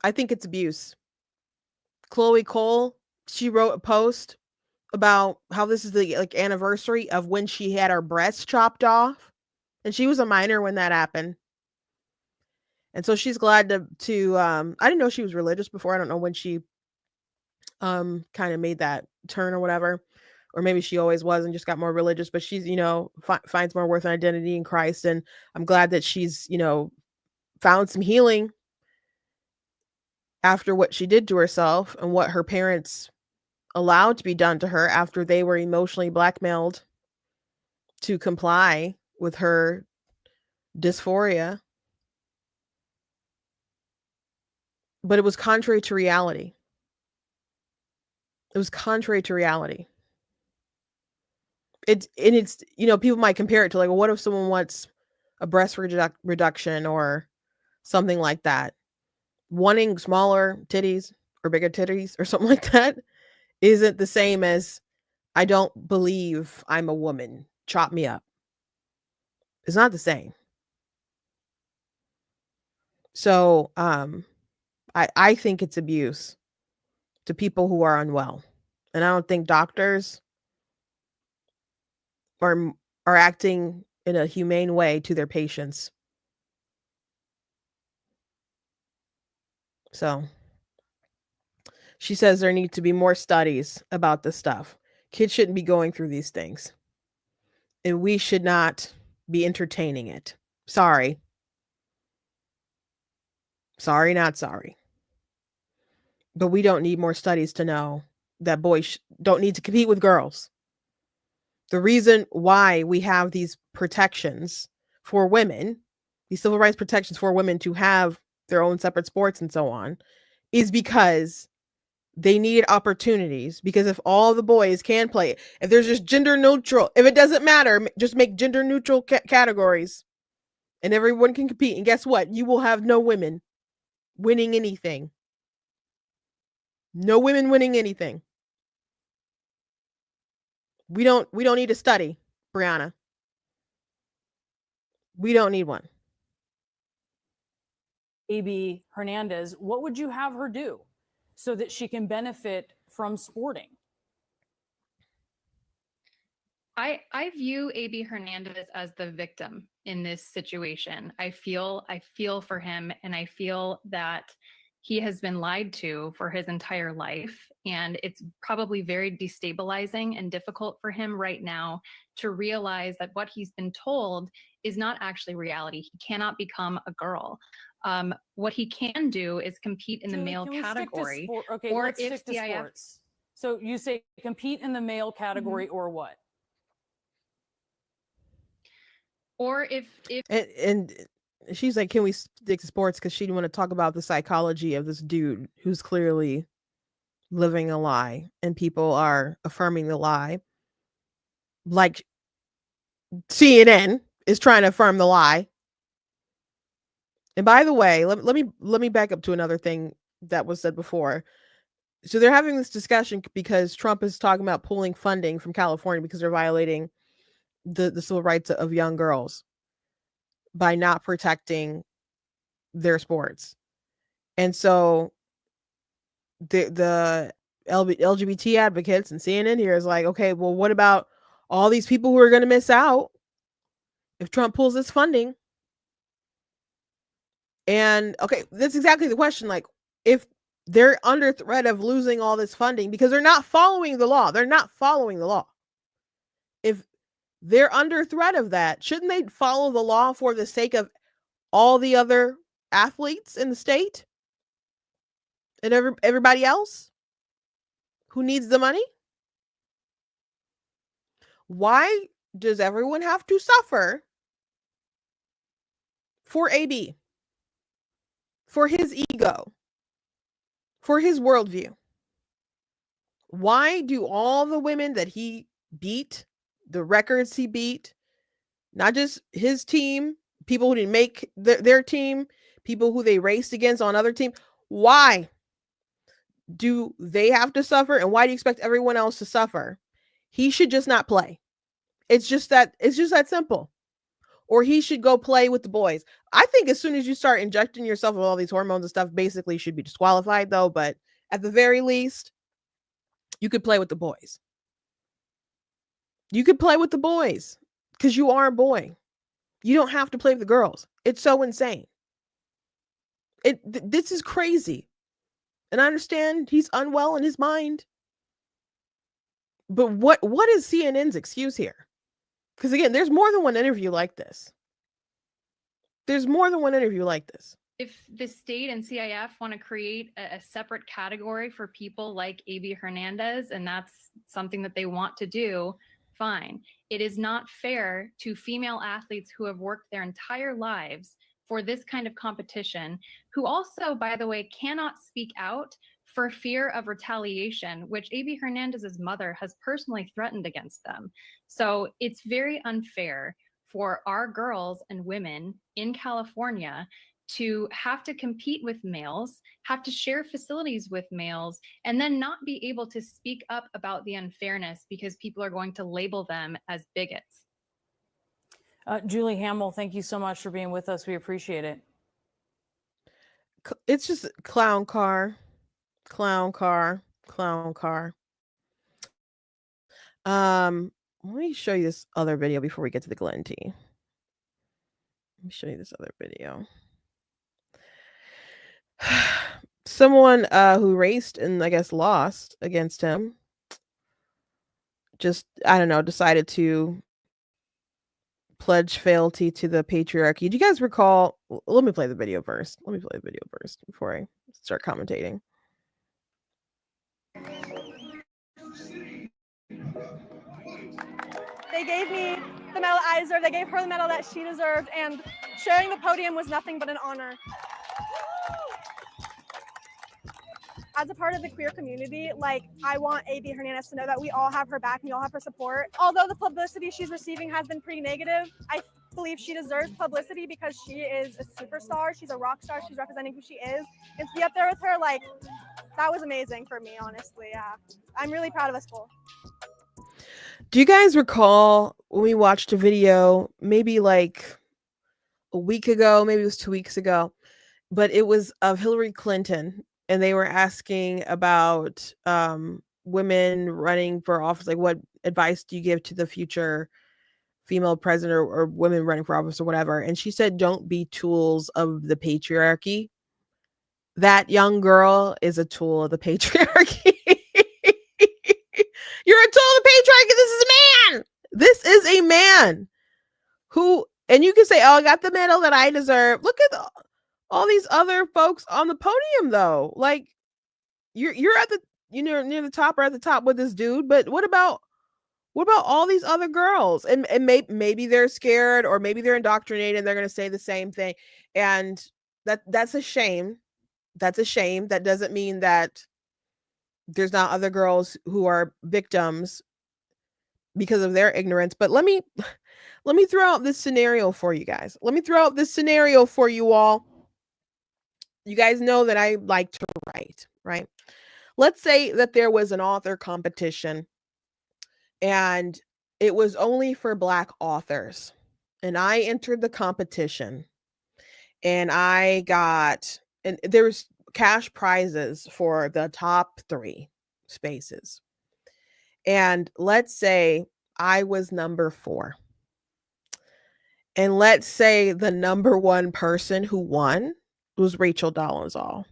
I think it's abuse. Chloe Cole, she wrote a post about how this is the anniversary of when she had her breasts chopped off, and she was a minor when that happened. And so she's glad to I didn't know she was religious before. I don't know when she kind of made that turn or whatever, or maybe she always was and just got more religious, but she's finds more worth and identity in Christ, and I'm glad that she's found some healing after what she did to herself and what her parents allowed to be done to her after they were emotionally blackmailed to comply with her dysphoria. But it was contrary to reality. It was contrary to reality. It's people might compare it to, like, well, what if someone wants a breast reduction or something like that? Wanting smaller titties or bigger titties or something like that isn't the same as, I don't believe I'm a woman, chop me up. It's not the same. So I think it's abuse to people who are unwell. And I don't think doctors are acting in a humane way to their patients. So she says there need to be more studies about this stuff. Kids shouldn't be going through these things. And we should not be entertaining it. Sorry. Sorry, not sorry. But we don't need more studies to know that boys don't need to compete with girls. The reason why we have these protections for women, these civil rights protections for women to have their own separate sports and so on, is because they need opportunities. Because if all the boys can play, if there's just gender neutral, if it doesn't matter, just make gender neutral categories and everyone can compete. And guess what? You will have no women winning anything. No women winning anything. We don't need a study, Brianna. We don't need one. AB Hernandez, what would you have her do so that she can benefit from sporting? I view AB Hernandez as the victim in this situation. I feel for him, and I feel that He has been lied to for his entire life, and it's probably very destabilizing and difficult for him right now to realize that what he's been told is not actually reality. He cannot become a girl. What he can do is compete in the male category. Okay, or let's if stick to CIF sports. So you say compete in the male category or what? or if And she's like, can we stick to sports? Because she didn't want to talk about the psychology of this dude who's clearly living a lie, and people are affirming the lie. Like CNN is trying to affirm the lie. And by the way, let me back up to another thing that was said before. So they're having this discussion because Trump is talking about pulling funding from California because they're violating the civil rights of young girls by not protecting their sports. And so the LGBT advocates and CNN here is like, okay, well, what about all these people who are going to miss out if Trump pulls this funding? And okay, that's exactly the question. Like, if they're under threat of losing all this funding because they're not following the law, If they're under threat of that, shouldn't they follow the law for the sake of all the other athletes in the state and everybody else who needs the money? Why does everyone have to suffer for AB, for his ego, for his worldview? Why do all the women that he beat, the records he beat, not just his team, people who didn't make their team, people who they raced against on other teams, why do they have to suffer? And why do you expect everyone else to suffer? He should just not play. It's just that simple. Or he should go play with the boys. I think as soon as you start injecting yourself with all these hormones and stuff, basically should be disqualified though. But at the very least, you could play with the boys. You could play with the boys because you are a boy. You don't have to play with the girls. It's so insane. This is crazy. And I understand he's unwell in his mind. But what is CNN's excuse here? Because again, there's more than one interview like this. If the state and CIF want to create a separate category for people like AB Hernandez, and that's something that they want to do, fine. It is not fair to female athletes who have worked their entire lives for this kind of competition, who also, by the way, cannot speak out for fear of retaliation, which AB Hernandez's mother has personally threatened against them. So it's very unfair for our girls and women in California to have to compete with males, have to share facilities with males, and then not be able to speak up about the unfairness because people are going to label them as bigots. Julie Hamill, thank you so much for being with us. We appreciate it. It's just clown car. Let me show you this other video before we get to the Glen tea. Let me show you this other video. Someone who raced and I guess lost against him just, I don't know, decided to pledge fealty to the patriarchy. Do you guys recall? Let me play the video first. Before I start commentating. They gave me the medal I deserved. They gave her the medal that she deserved, and sharing the podium was nothing but an honor. As a part of the queer community, like, I want AB Hernandez to know that we all have her back and we all have her support. Although the publicity she's receiving has been pretty negative, I believe she deserves publicity because she is a superstar. She's a rock star. She's representing who she is. And to be up there with her, like, that was amazing for me, honestly. Yeah, I'm really proud of us both. Do you guys recall when we watched a video, maybe like a week ago, maybe it was 2 weeks ago, but it was of Hillary Clinton, and they were asking about women running for office, like what advice do you give to the future female president or women running for office or whatever? And she said, don't be tools of the patriarchy. that young girl is a tool of the patriarchy. You're a tool of the patriarchy. This is a man. This is a man who, and you can say, oh, I got the medal that I deserve. Look at all these other folks on the podium, though. Like, you're at the, near the top or at the top with this dude, but what about all these other girls? And maybe they're scared, or maybe they're indoctrinated and they're going to say the same thing. And that's a shame. That's a shame. That doesn't mean that there's not other girls who are victims because of their ignorance. But let me throw out this scenario for you guys. Let me throw out this scenario for you all. You guys know that I like to write, right? Let's say that there was an author competition and it was only for Black authors. And I entered the competition and and there was cash prizes for the top 3 spaces. And let's say I was number 4. And let's say the number 1 person who won was Rachel Dolezal.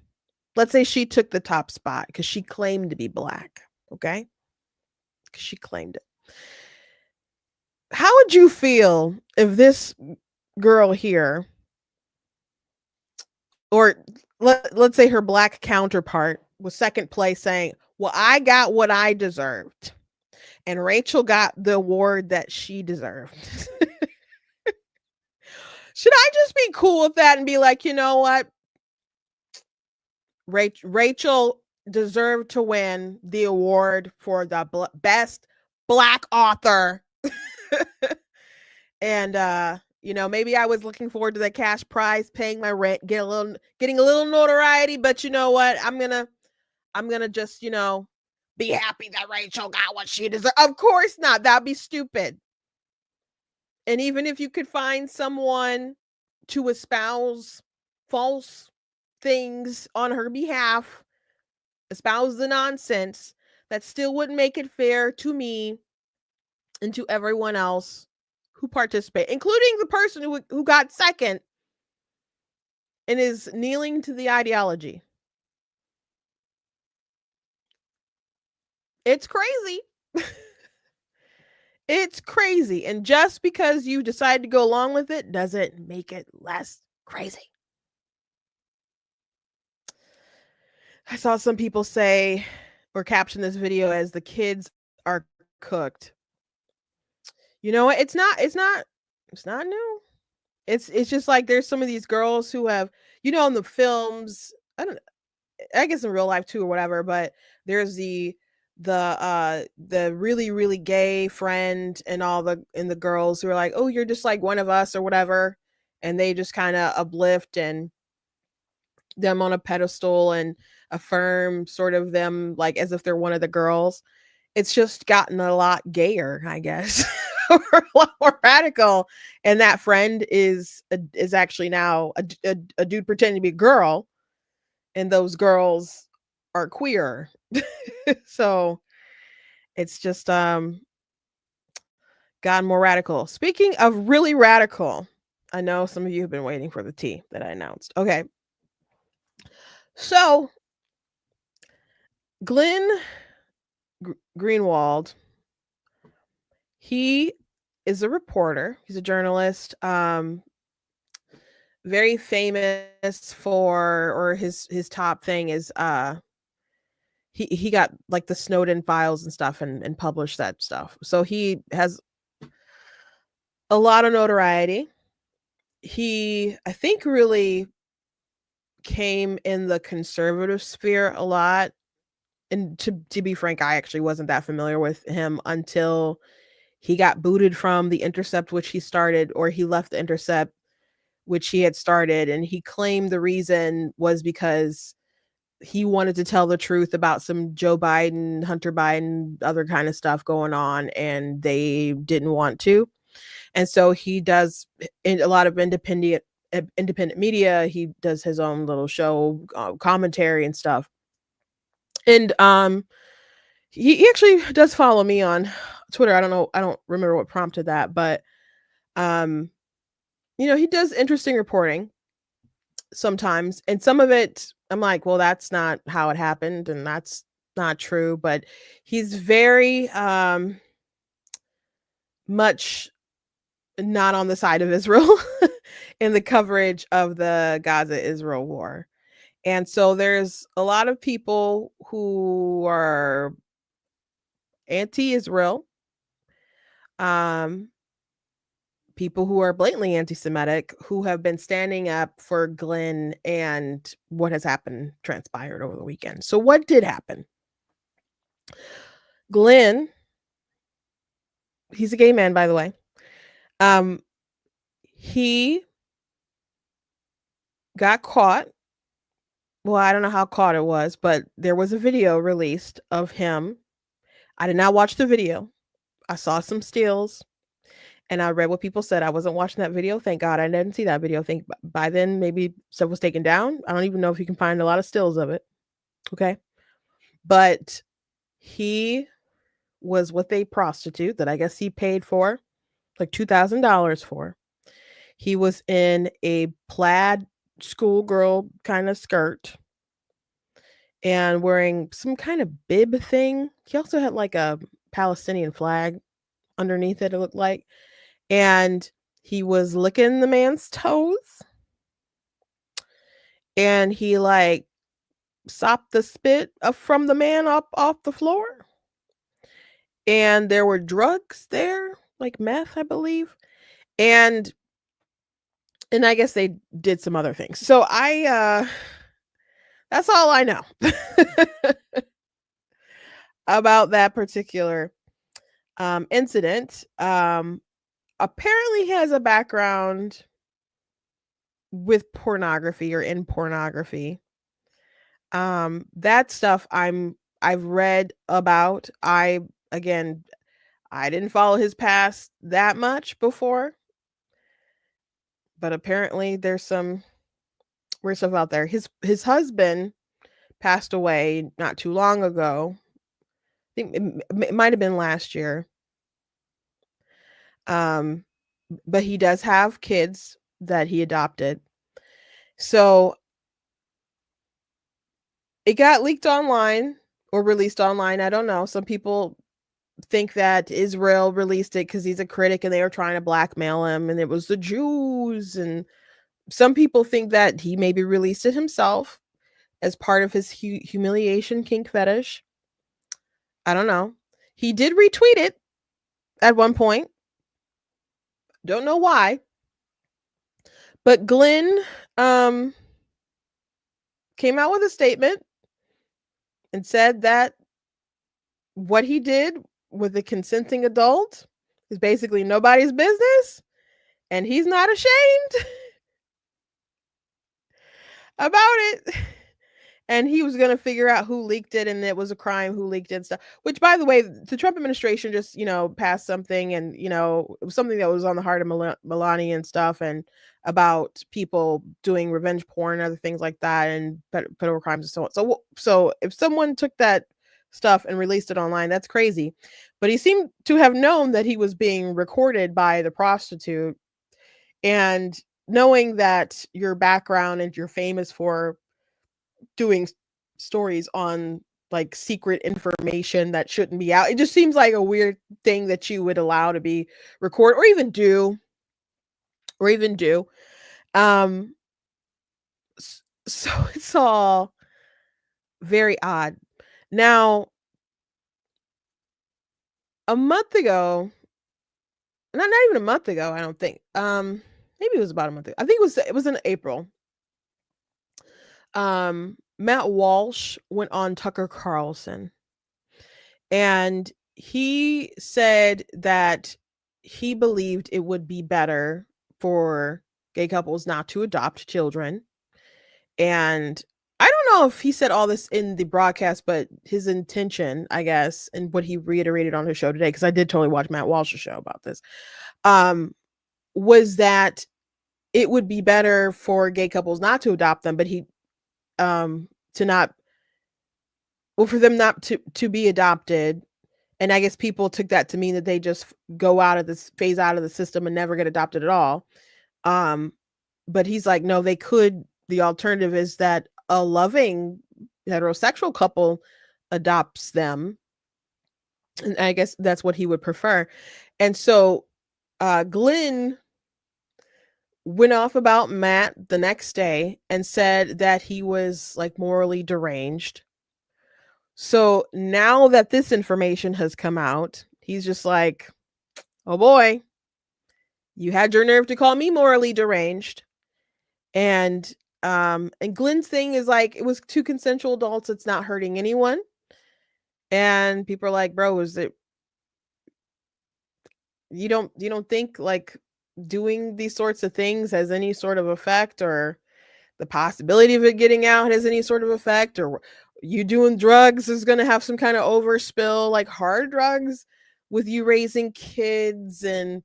Let's say she took the top spot because she claimed to be Black. Okay? Because she claimed it. How would you feel if this girl here, or let's say her Black counterpart, was second place, saying, well, I got what I deserved, and Rachel got the award that she deserved? Should I just be cool with that and be like, you know what? Rachel deserved to win the award for the best Black author. And maybe I was looking forward to the cash prize, paying my rent, getting a little notoriety, but you know what? I'm gonna just, be happy that Rachel got what she deserved. Of course not. That'd be stupid. And even if you could find someone to espouse false things on her behalf, espouse the nonsense, that still wouldn't make it fair to me and to everyone else who participated, including the person who got second and is kneeling to the ideology. It's crazy. It's crazy. And just because you decide to go along with it doesn't make it less crazy. I saw some people say or caption this video as "the kids are cooked." You know what? It's not new. It's just like there's some of these girls who have, in the films, I guess in real life too or whatever, but there's the really, really gay friend and the girls who are like, oh, you're just like one of us or whatever. And they just kind of uplift and them on a pedestal and affirm sort of them like as if they're one of the girls. It's just gotten a lot gayer, I guess. Or a lot more radical. And that friend is actually now a dude pretending to be a girl. And those girls are queer. So it's just gotten more radical. Speaking of really radical, I know some of you have been waiting for the tea that I announced. Okay. So Glenn Greenwald, he is a reporter. He's a journalist. Very famous for, or his top thing is he got like the Snowden files and stuff and published that stuff. So he has a lot of notoriety. He, I think, really came in the conservative sphere a lot. And to be frank, I actually wasn't that familiar with him until he got booted from The Intercept, which he started, or he left The Intercept, which he had started. And he claimed the reason was because he wanted to tell the truth about some Joe Biden, Hunter Biden, other kind of stuff going on, and they didn't want to. And so he does in a lot of independent media. He does his own little show, commentary and stuff. And he actually does follow me on Twitter. I don't remember what prompted that, but he does interesting reporting. sometimes, and some of it I'm like, well, that's not how it happened, and that's not true. But he's very much not on the side of Israel in the coverage of the Gaza-Israel war. And so there's a lot of people who are anti-Israel, people who are blatantly anti-Semitic, who have been standing up for Glenn and what has happened, transpired over the weekend. So what did happen? Glenn, he's a gay man, by the way. He got caught. Well, I don't know how caught it was, but there was a video released of him. I did not watch the video. I saw some stills and I read what people said. I wasn't watching that video. Thank God I didn't see that video. I think by then maybe stuff was taken down. I don't even know if you can find a lot of stills of it. Okay. But he was with a prostitute that I guess he paid for like $2,000 for. He was in a plaid schoolgirl kind of skirt and wearing some kind of bib thing. He also had like a Palestinian flag underneath it looked like. And he was licking the man's toes. And he like sopped the spit up from the man up off the floor. And there were drugs there, like meth, I believe. And I guess they did some other things. So that's all I know about that particular incident. Apparently has a background with pornography or in pornography. That stuff I've read about. I didn't follow his past that much before, but apparently there's some weird stuff out there. His husband passed away not too long ago. I think it might have been last year. But he does have kids that he adopted. So it got leaked online or released online. I don't know. Some people think that Israel released it because he's a critic and they were trying to blackmail him and it was the Jews. And some people think that he maybe released it himself as part of his humiliation kink fetish. I don't know. He did retweet it at one point. Don't know why. But Glenn came out with a statement and said that what he did with a consenting adult is basically nobody's business, and he's not ashamed about it. And he was going to figure out who leaked it, and it was a crime who leaked it and stuff. Which, by the way, the Trump administration just, passed something, and, it was something that was on the heart of Melania and stuff, and about people doing revenge porn and other things like that, and federal crimes and so on. So if someone took that stuff and released it online, that's crazy. But he seemed to have known that he was being recorded by the prostitute, and knowing that your background and you're famous for doing stories on like secret information that shouldn't be out. It just seems like a weird thing that you would allow to be recorded or even do. So it's all very odd. Now, a month ago, not even a month ago, I don't think. Maybe it was about a month ago. I think it was in April. Matt Walsh went on Tucker Carlson and he said that he believed it would be better for gay couples not to adopt children. And I don't know if he said all this in the broadcast, but his intention, I guess, and what he reiterated on his show today, because I did totally watch Matt Walsh's show about this, was that it would be better for gay couples not to adopt them, but for them not to be adopted. And I guess people took that to mean that they just phase out of the system and never get adopted at all. But he's like, no, they could the alternative is that a loving heterosexual couple adopts them. And I guess that's what he would prefer. And so Glenn went off about Matt the next day and said that he was like morally deranged. So now that this information has come out, he's just like, oh boy, you had your nerve to call me morally deranged. And Glenn's thing is like, it was two consensual adults, it's not hurting anyone. And people are like, bro, is it, you don't think like doing these sorts of things has any sort of effect, or the possibility of it getting out has any sort of effect, or you doing drugs is going to have some kind of overspill, like hard drugs, with you raising kids, and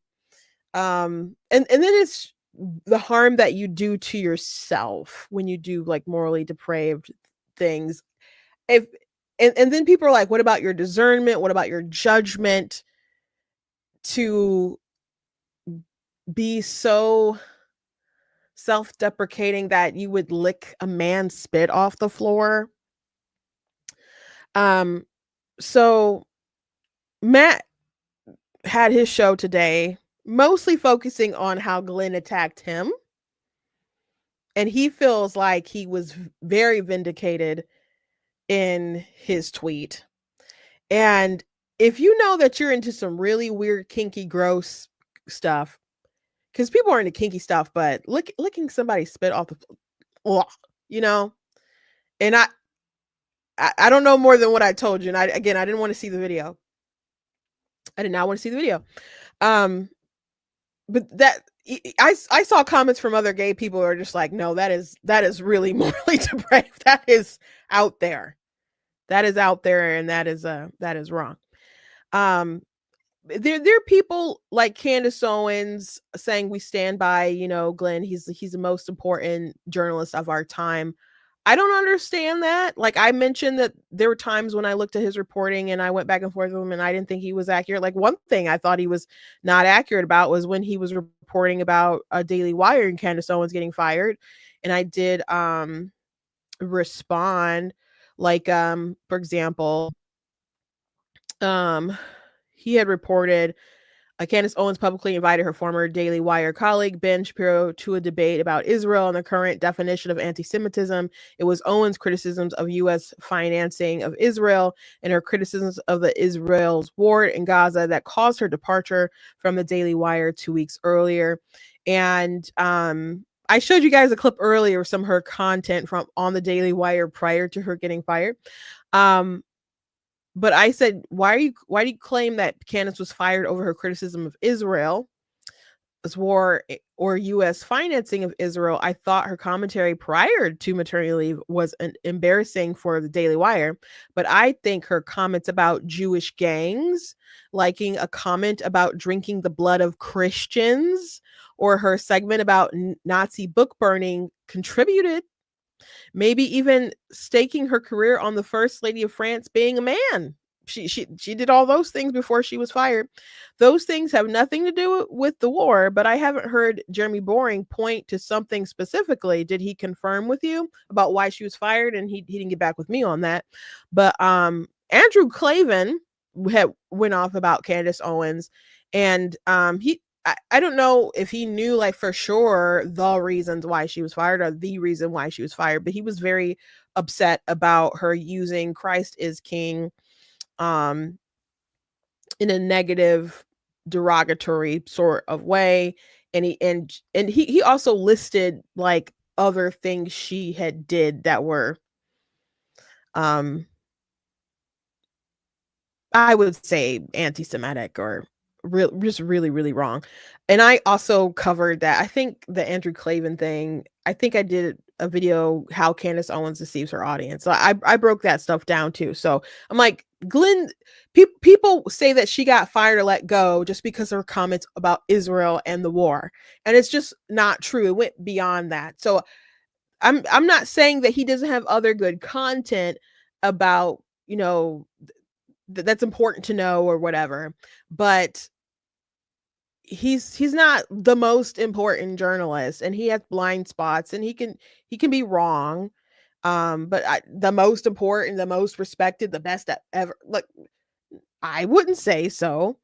then it's the harm that you do to yourself when you do like morally depraved things. If and then people are like, what about your discernment, what about your judgment to be so self-deprecating that you would lick a man's spit off the floor? So Matt had his show today, mostly focusing on how Glenn attacked him. And he feels like he was very vindicated in his tweet. And if you know that you're into some really weird, kinky, gross stuff, because people are into kinky stuff, but licking somebody spit off the, you know, and I don't know more than what I told you. And I didn't want to see the video. I did not want to see the video. But that I saw comments from other gay people who are just like, no, that is really morally depraved. That is out there. That is out there, and that is wrong. There are people like Candace Owens saying we stand by, Glenn. He's the most important journalist of our time. I don't understand that. Like, I mentioned that there were times when I looked at his reporting and I went back and forth with him and I didn't think he was accurate. Like, one thing I thought he was not accurate about was when he was reporting about a Daily Wire and Candace Owens getting fired. And I did respond, like, for example, he had reported Candace Owens publicly invited her former Daily Wire colleague, Ben Shapiro, to a debate about Israel and the current definition of anti-Semitism. It was Owens' criticisms of U.S. financing of Israel and her criticisms of Israel's war in Gaza that caused her departure from the Daily Wire 2 weeks earlier. And I showed you guys a clip earlier of some of her content from on the Daily Wire prior to her getting fired. But I said, why do you claim that Candace was fired over her criticism of Israel's war or U.S. financing of Israel? I thought her commentary prior to maternity leave was embarrassing for the Daily Wire, but I think her comments about Jewish gangs, liking a comment about drinking the blood of Christians, or her segment about Nazi book burning contributed. Maybe even staking her career on the First Lady of France being a man. She did all those things before she was fired. Those things have nothing to do with the war, but I haven't heard Jeremy Boring point to something specifically. Did he confirm with you about why she was fired? And he didn't get back with me on that. But Andrew Klavan went off about Candace Owens, and I don't know if he knew like for sure the reasons why she was fired or the reason why she was fired, but he was very upset about her using Christ is King in a negative, derogatory sort of way. And he also listed like other things she had did that were I would say anti-Semitic or just really, really wrong. And I also covered that. I think the Andrew Klavan thing, I think I did a video how Candace Owens deceives her audience. So I broke that stuff down too. So I'm like, Glenn, people say that she got fired or let go just because of her comments about Israel and the war. And it's just not true. It went beyond that. So I'm not saying that he doesn't have other good content about, that's important to know or whatever. But he's not the most important journalist, and he has blind spots, and he can be wrong. But the most important, the most respected, the best ever, like, I wouldn't say so.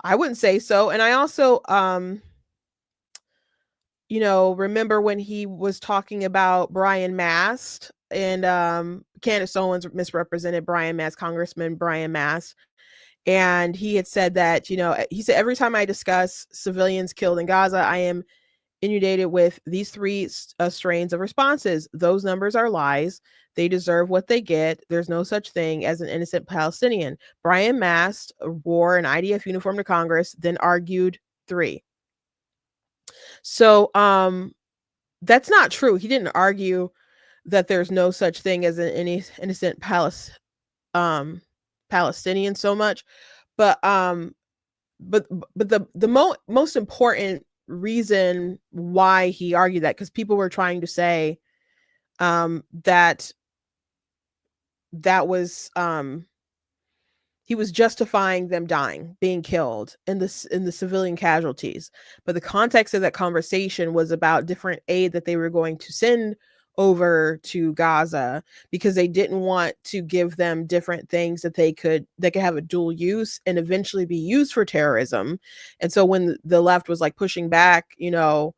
And I also remember when he was talking about Brian Mast, and Candace Owens misrepresented Brian Mast, Congressman Brian Mast. And he had said that, he said, every time I discuss civilians killed in Gaza, I am inundated with these three strains of responses. Those numbers are lies. They deserve what they get. There's no such thing as an innocent Palestinian. Brian Mast wore an IDF uniform to Congress, then argued 3. So that's not true. He didn't argue that there's no such thing as an innocent Palestinian so much, but the most important reason why he argued that, because people were trying to say that was he was justifying them dying, being killed in the civilian casualties. But the context of that conversation was about different aid that they were going to send over to Gaza, because they didn't want to give them different things that could have a dual use and eventually be used for terrorism. And so when the left was like pushing back, and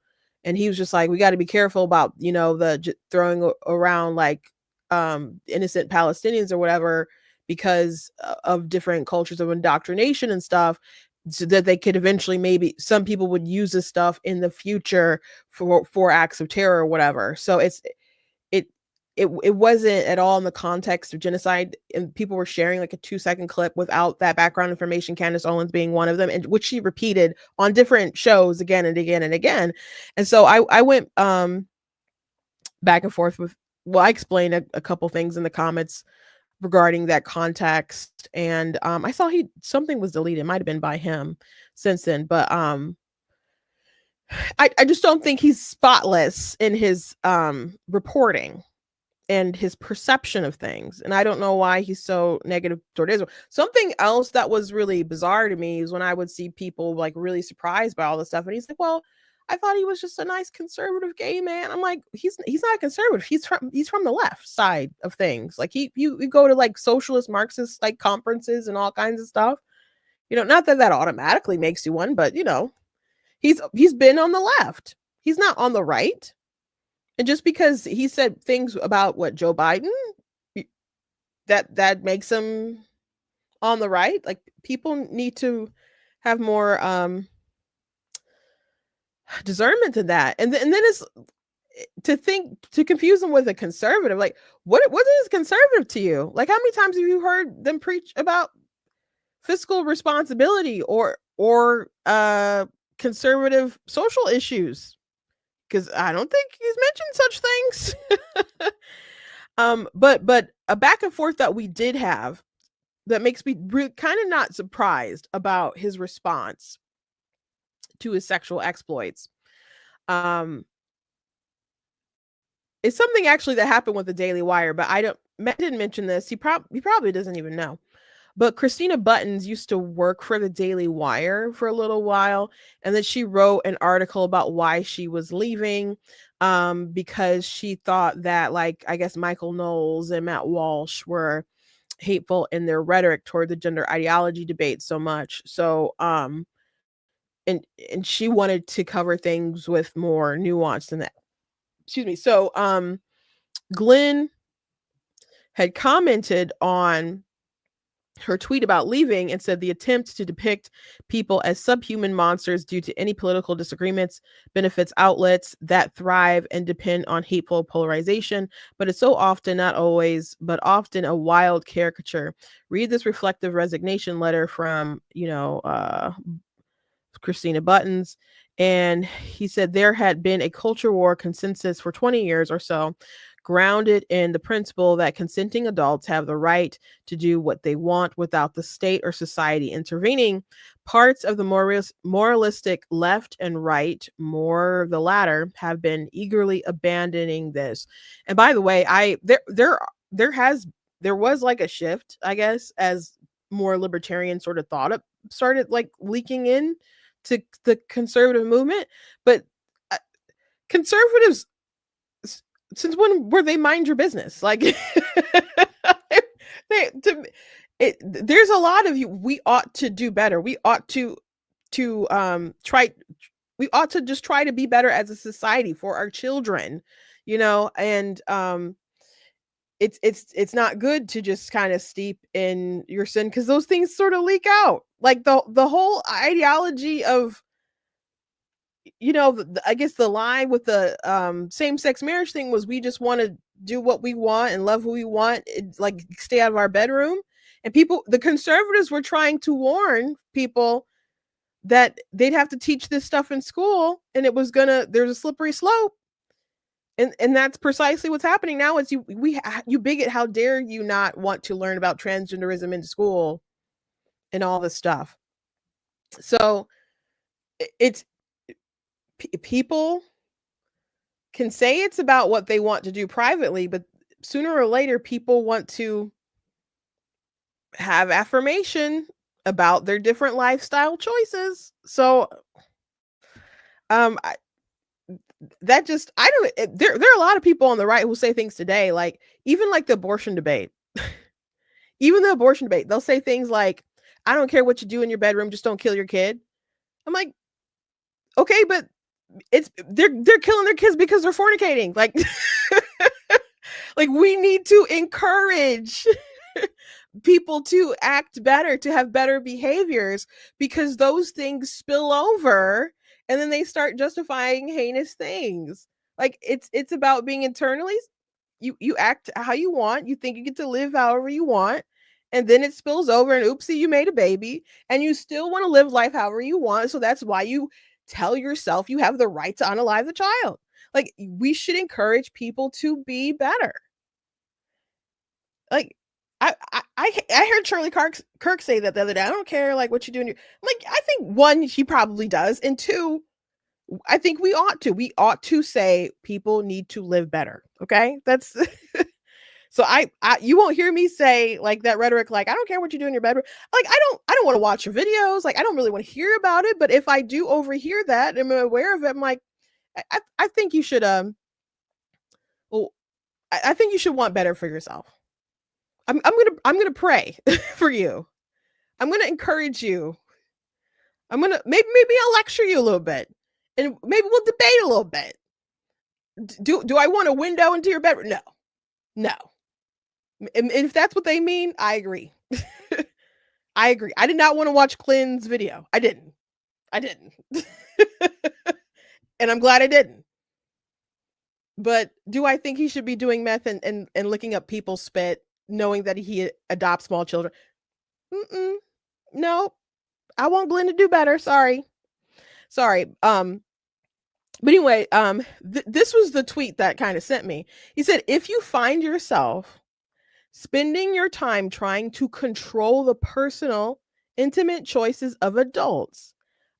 he was just like, we got to be careful about, the throwing around like innocent Palestinians or whatever, because of different cultures of indoctrination and stuff, so that they could eventually, maybe some people would use this stuff in the future for acts of terror or whatever. So it wasn't at all in the context of genocide, and people were sharing like a 2-second clip without that background information, Candace Owens being one of them, and which she repeated on different shows again and again and again. And so I went back and forth with, I explained a couple things in the comments regarding that context, and I saw something was deleted. It might have been by him since then, but I just don't think he's spotless in his reporting and his perception of things. And I don't know why he's so negative toward Israel. Something else that was really bizarre to me is when I would see people like really surprised by all this stuff, and he's like, well, I thought he was just a nice conservative gay man. I'm like, he's not conservative. He's from the left side of things. Like you go to like socialist Marxist like conferences and all kinds of stuff. Not that automatically makes you one, but he's been on the left. He's not on the right. And just because he said things about Joe Biden, that makes him on the right. Like, people need to have more discernment to that. And then it's to confuse them with a conservative. Like, what is conservative to you? Like, how many times have you heard them preach about fiscal responsibility or conservative social issues? Because I don't think he's mentioned such things. But a back and forth that we did have that makes me kind of not surprised about his response to his sexual exploits. It's something actually that happened with the Daily Wire, but Matt didn't mention this. He probably doesn't even know. But Christina Buttons used to work for the Daily Wire for a little while, and then she wrote an article about why she was leaving, because she thought that, like, I guess Michael Knowles and Matt Walsh were hateful in their rhetoric toward the gender ideology debate so much. So, and she wanted to cover things with more nuance than that. Excuse me. So, Glenn had commented on her tweet about leaving and said the attempt to depict people as subhuman monsters due to any political disagreements benefits outlets that thrive and depend on hateful polarization, but it's so often, not always, but often a wild caricature. Read this reflective resignation letter from, Christina Buttons. And he said there had been a culture war consensus for 20 years or so, grounded in the principle that consenting adults have the right to do what they want without the state or society intervening. Parts of the moralistic left and right, more the latter, have been eagerly abandoning this. And by the way, there was like a shift, I guess, as more libertarian sort of thought started like leaking in to the conservative movement, but conservatives, since when were they mind your business? Like, there's a lot of you. We ought to do better. We ought to try. We ought to just try to be better as a society for our children, and it's not good to just kind of steep in your sin, because those things sort of leak out. Like the whole ideology of, I guess the lie with the same-sex marriage thing was, we just want to do what we want and love who we want, like stay out of our bedroom. And the conservatives were trying to warn people that they'd have to teach this stuff in school, and there's a slippery slope. And that's precisely what's happening now. Is you bigot, how dare you not want to learn about transgenderism in school and all this stuff. So it's people can say it's about what they want to do privately, but sooner or later people want to have affirmation about their different lifestyle choices. So there are a lot of people on the right who say things today, like even like the abortion debate. They'll say things like, I don't care what you do in your bedroom, just don't kill your kid. I'm like, okay, but they're killing their kids because they're fornicating. Like, like we need to encourage people to act better, to have better behaviors, because those things spill over and then they start justifying heinous things. Like it's about being internally, you act how you want, you think you get to live however you want, and then it spills over and oopsie, you made a baby, and you still want to live life however you want. So that's why you tell yourself you have the right to unalive the child. Like, we should encourage people to be better. Like, I heard Charlie Kirk say that the other day. I don't care like what you do in your, like, I think one, he probably does, and two, I think we ought to say people need to live better. Okay, that's so I you won't hear me say like that rhetoric, like I don't care what you do in your bedroom. Like I don't want to watch your videos. Like I don't really want to hear about it. But if I do overhear that and I'm aware of it, I'm like, I think you should I think you should want better for yourself. I'm gonna pray for you. I'm gonna encourage you. I'm gonna maybe I'll lecture you a little bit, and maybe we'll debate a little bit. Do I want a window into your bedroom? No. And if that's what they mean, I agree. I agree. I did not want to watch Clinton's video. I didn't. And I'm glad I didn't. But do I think he should be doing meth and looking up people's spit, knowing that he adopts small children? No. I want Glenn to do better. Sorry. But anyway, this was the tweet that kind of sent me. He said, if you find yourself spending your time trying to control the personal, intimate choices of adults,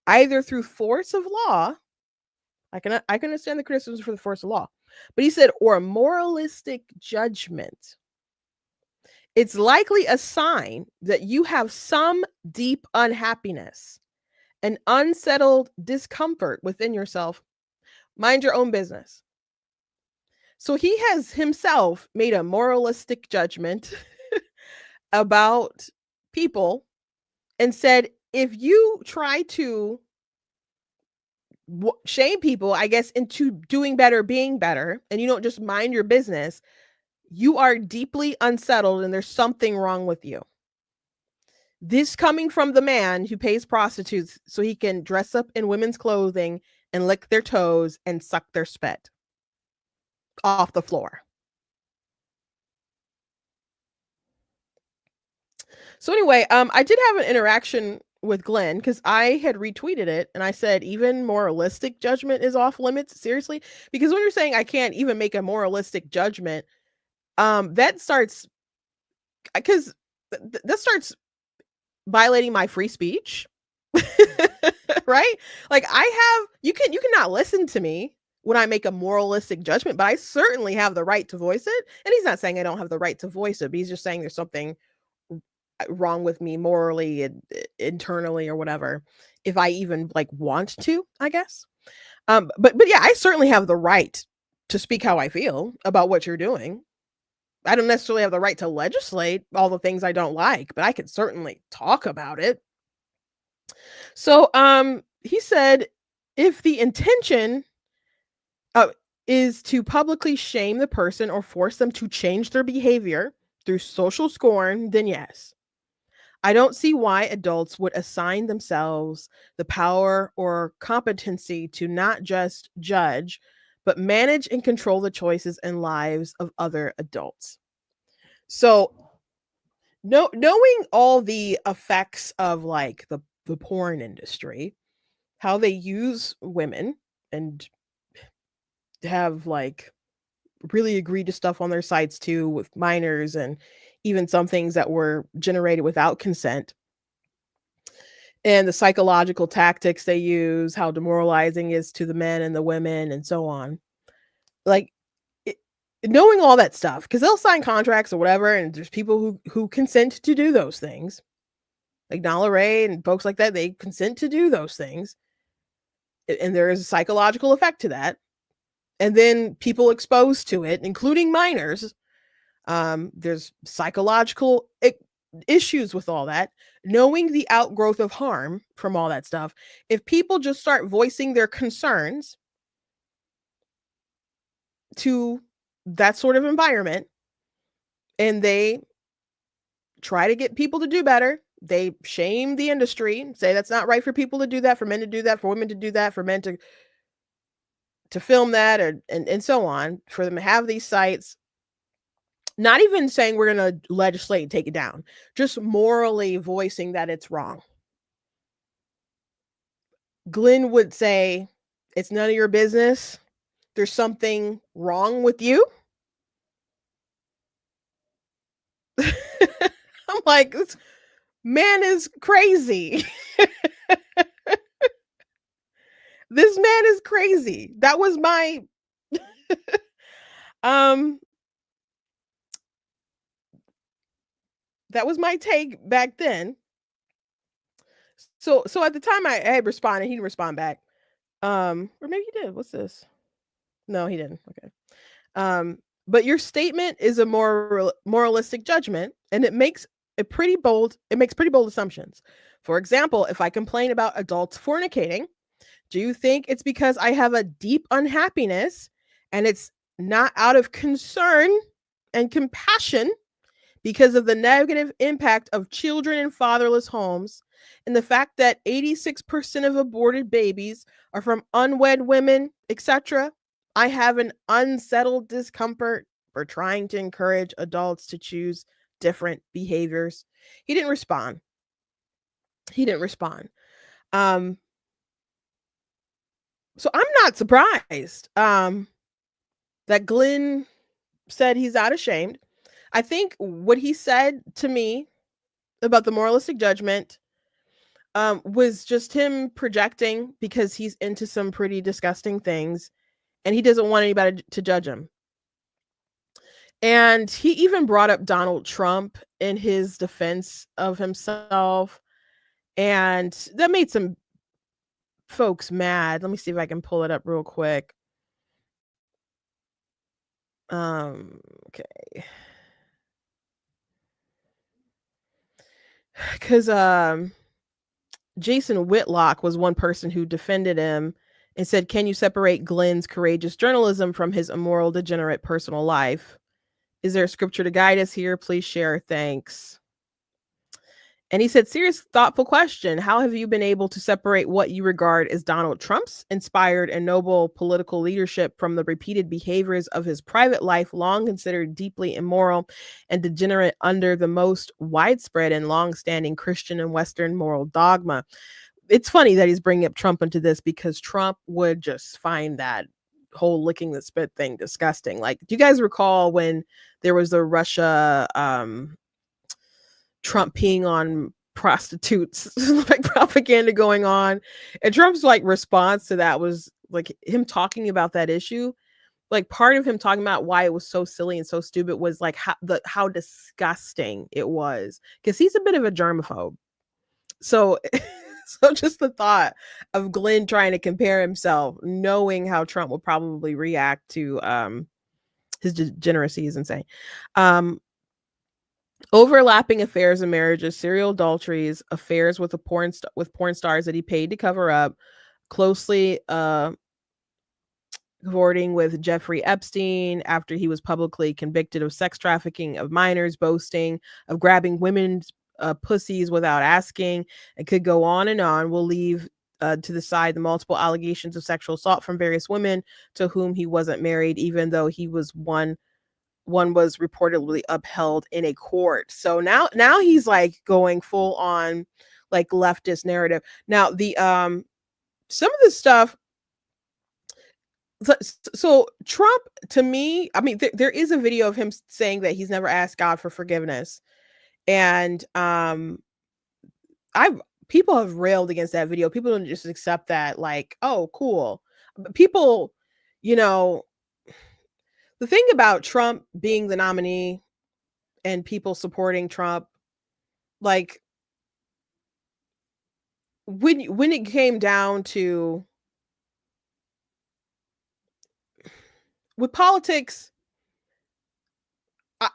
either through force of law, I can understand the criticisms for the force of law, but he said, or moralistic judgment, it's likely a sign that you have some deep unhappiness, an unsettled discomfort within yourself. Mind your own business. So he has himself made a moralistic judgment about people and said, if you try to shame people, I guess, into doing better, being better, and you don't just mind your business, you are deeply unsettled and there's something wrong with you. This coming from the man who pays prostitutes so he can dress up in women's clothing and lick their toes and suck their spit off the floor. So anyway, I did have an interaction with Glenn because I had retweeted it and I said, even moralistic judgment is off limits. Seriously, because when you're saying I can't even make a moralistic judgment, that starts violating my free speech. Right? Like you cannot listen to me when I make a moralistic judgment, but I certainly have the right to voice it. And he's not saying I don't have the right to voice it, but he's just saying there's something wrong with me morally and internally or whatever, if I even like want to, I guess. But yeah, I certainly have the right to speak how I feel about what you're doing. I don't necessarily have the right to legislate all the things I don't like, but I can certainly talk about it. So he said, if the intention is to publicly shame the person or force them to change their behavior through social scorn, then yes. I don't see why adults would assign themselves the power or competency to not just judge, but manage and control the choices and lives of other adults. So, knowing all the effects of like the porn industry, how they use women and have like really egregious stuff on their sites too with minors and even some things that were generated without consent, and the psychological tactics they use, how demoralizing it is to the men and the women and so on. Like knowing all that stuff, because they'll sign contracts or whatever, and there's people who consent to do those things. Like Nala Ray and folks like that, they consent to do those things. And there is a psychological effect to that. And then people exposed to it, including minors, there's psychological issues with all that. Knowing the outgrowth of harm from all that stuff, if people just start voicing their concerns to that sort of environment and they try to get people to do better, they shame the industry, say that's not right for people to do that, for men to do that, for women to do that, for men to film that, and so on, for them to have these sites. Not even saying we're going to legislate and take it down, just morally voicing that it's wrong. Glenn would say, it's none of your business. There's something wrong with you. I'm like, this man is crazy. This man is crazy. That was my that was my take back then. So at the time I had responded, he didn't respond back. Or maybe he did. What's this? No, he didn't. Okay. But your statement is a more moralistic judgment, and it makes pretty bold assumptions. For example, if I complain about adults fornicating, do you think it's because I have a deep unhappiness and it's not out of concern and compassion because of the negative impact of children in fatherless homes and the fact that 86% of aborted babies are from unwed women, etc.? I have an unsettled discomfort for trying to encourage adults to choose different behaviors. He didn't respond. So I'm not surprised that Glenn said he's not ashamed. I think what he said to me about the moralistic judgment was just him projecting, because he's into some pretty disgusting things and he doesn't want anybody to judge him. And he even brought up Donald Trump in his defense of himself, and that made some folks mad. Let me see if I can pull it up real quick. Okay. Because Jason Whitlock was one person who defended him and said, can you separate Glenn's courageous journalism from his immoral, degenerate personal life? Is there a scripture to guide us here? Please share. Thanks. And he said, serious, thoughtful question. How have you been able to separate what you regard as Donald Trump's inspired and noble political leadership from the repeated behaviors of his private life, long considered deeply immoral and degenerate under the most widespread and long-standing Christian and Western moral dogma? It's funny that he's bringing up Trump into this, because Trump would just find that whole licking the spit thing disgusting. Like, do you guys recall when there was the Russia Trump peeing on prostitutes, like propaganda going on, and Trump's like response to that was like him talking about that issue like part of him talking about why it was so silly and so stupid was like how disgusting it was, because he's a bit of a germaphobe. So so just the thought of Glenn trying to compare himself, knowing how Trump will probably react to his degeneracy is insane. Overlapping affairs and marriages, serial adulteries, affairs with porn stars that he paid to cover up, closely cavorting with Jeffrey Epstein after he was publicly convicted of sex trafficking of minors, boasting of grabbing women's pussies without asking. It could go on and on. We'll leave to the side the multiple allegations of sexual assault from various women to whom he wasn't married, even though he was one was reportedly upheld in a court. So now he's like going full on like leftist narrative. Now the some of this stuff, so Trump, to me, I mean, there is a video of him saying that he's never asked God for forgiveness, and people have railed against that video. People don't just accept that, like, oh, cool. But people, you know, the thing about Trump being the nominee and people supporting Trump, like when it came down to with politics,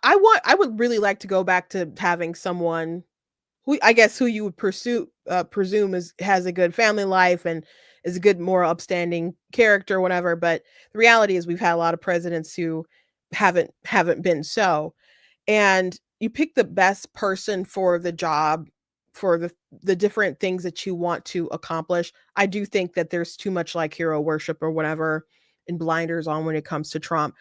I would really like to go back to having someone who you would presume has a good family life and is a good, moral, upstanding character, whatever. But the reality is we've had a lot of presidents who haven't been so. And you pick the best person for the job, for the different things that you want to accomplish. I do think that there's too much like hero worship or whatever and blinders on when it comes to Trump.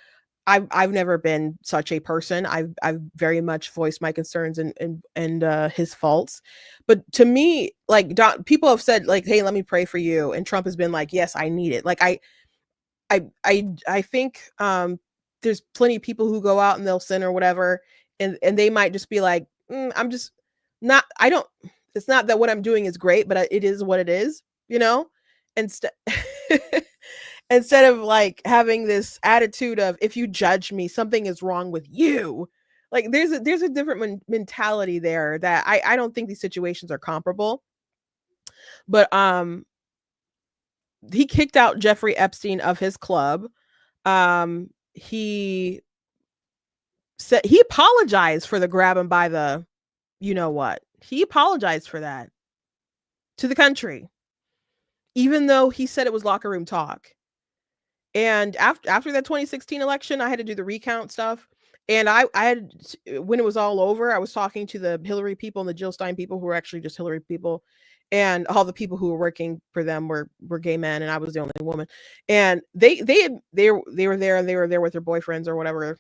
I've never been such a person. I've very much voiced my concerns and his faults. But to me, like people have said like, hey, let me pray for you. And Trump has been like, yes, I need it. Like I think there's plenty of people who go out and they'll sin or whatever. And they might just be like, I'm just not, it's not that what I'm doing is great, but it is what it is, you know? Instead of like having this attitude of, if you judge me, something is wrong with you. Like there's a different mentality there that I don't think these situations are comparable. But he kicked out Jeffrey Epstein of his club. He said he apologized for the grab him by the, you know what? He apologized for that to the country, even though he said it was locker room talk. And after that 2016 election, I had to do the recount stuff. And I had, when it was all over, I was talking to the Hillary people and the Jill Stein people who were actually just Hillary people. And all the people who were working for them were gay men, and I was the only woman. And they were there, and they were there with their boyfriends or whatever.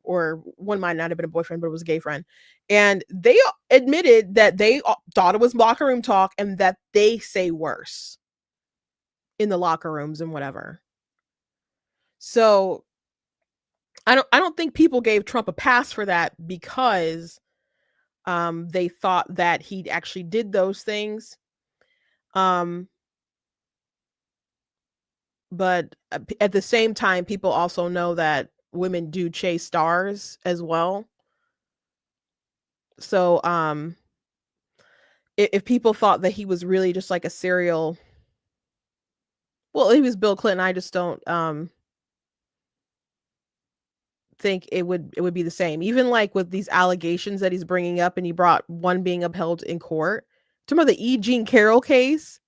Or one might not have been a boyfriend, but it was a gay friend. And they admitted that they thought it was locker room talk and that they say worse in the locker rooms and whatever. So I don't think people gave Trump a pass for that because they thought that he actually did those things. But at the same time, people also know that women do chase stars as well. So if people thought that he was really just like a serial, well, he was Bill Clinton. I just don't think it would be the same. Even like with these allegations that he's bringing up, and he brought one being upheld in court. Talking about the E. Jean Carroll case,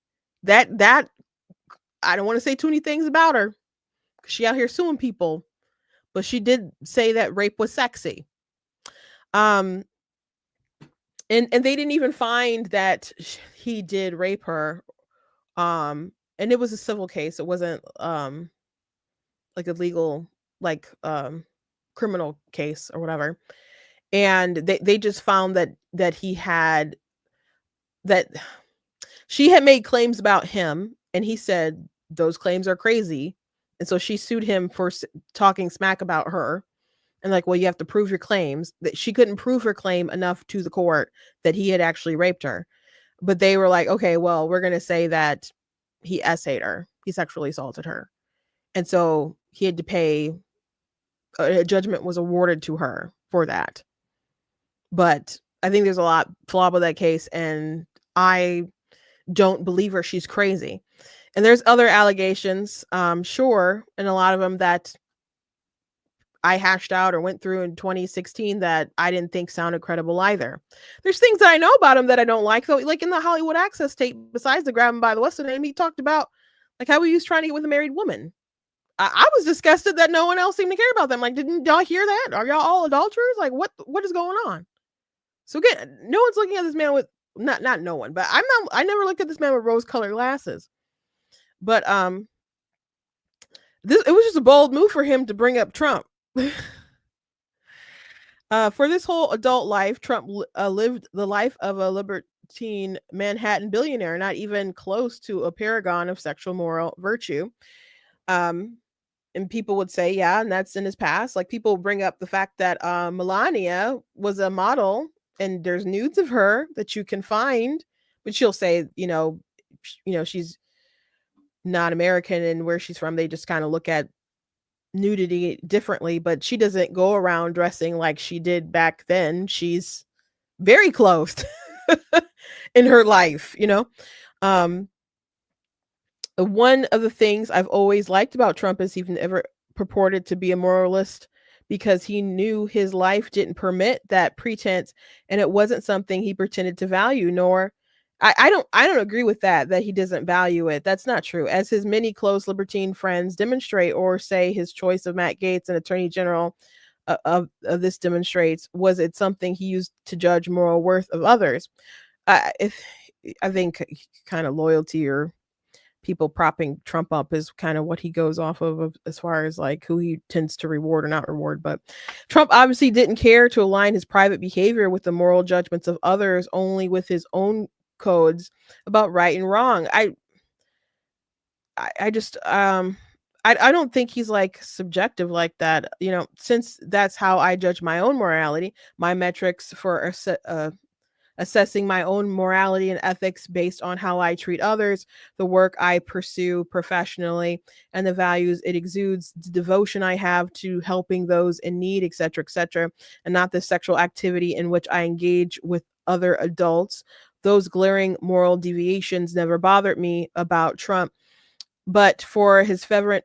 that I don't want to say too many things about her because she out here suing people, but she did say that rape was sexy. And they didn't even find that he did rape her. And it was a civil case. It wasn't like a legal, like criminal case or whatever. And they just found that he had, that she had made claims about him, and he said those claims are crazy. And so she sued him for talking smack about her. And like, well, you have to prove your claims. That she couldn't prove her claim enough to the court that he had actually raped her. But they were like, okay, well, we're going to say that he essayed her. He sexually assaulted her. And so he had to pay, a judgment was awarded to her for that. But I think there's a lot flaw with that case, and I don't believe her. She's crazy. And there's other allegations, sure, and a lot of them that I hashed out or went through in 2016 that I didn't think sounded credible either. There's things that I know about him that I don't like, though. Like in the Hollywood Access tape, besides the grab him by the what's the name, he talked about like how he was trying to get with a married woman. I was disgusted that no one else seemed to care about them. Like, didn't y'all hear that? Are y'all all adulterers? Like, what is going on? So again, no one's looking at this man with not no one, but I never looked at this man with rose-colored glasses. But it was just a bold move for him to bring up Trump. For this whole adult life, Trump lived the life of a libertine Manhattan billionaire, not even close to a paragon of sexual moral virtue. And people would say, yeah, and that's in his past. Like people bring up the fact that Melania was a model, and there's nudes of her that you can find, but she'll say, she's not American, and where she's from, they just kind of look at nudity differently, but she doesn't go around dressing like she did back then. She's very clothed in her life, one of the things I've always liked about Trump is he's never purported to be a moralist, because he knew his life didn't permit that pretense, and it wasn't something he pretended to value. Nor I don't agree with that he doesn't value it. That's not true. As his many close libertine friends demonstrate, or say his choice of Matt Gaetz and Attorney General of this demonstrates, was it something he used to judge moral worth of others. I think kind of loyalty or people propping Trump up is kind of what he goes off of as far as like who he tends to reward or not reward. But Trump obviously didn't care to align his private behavior with the moral judgments of others, only with his own codes about right and wrong. I don't think he's like subjective like that, since that's how I judge my own morality. My metrics for assessing my own morality and ethics based on how I treat others, the work I pursue professionally, and the values it exudes, the devotion I have to helping those in need, etc., and not the sexual activity in which I engage with other adults. Those glaring moral deviations never bothered me about Trump. But for his fervent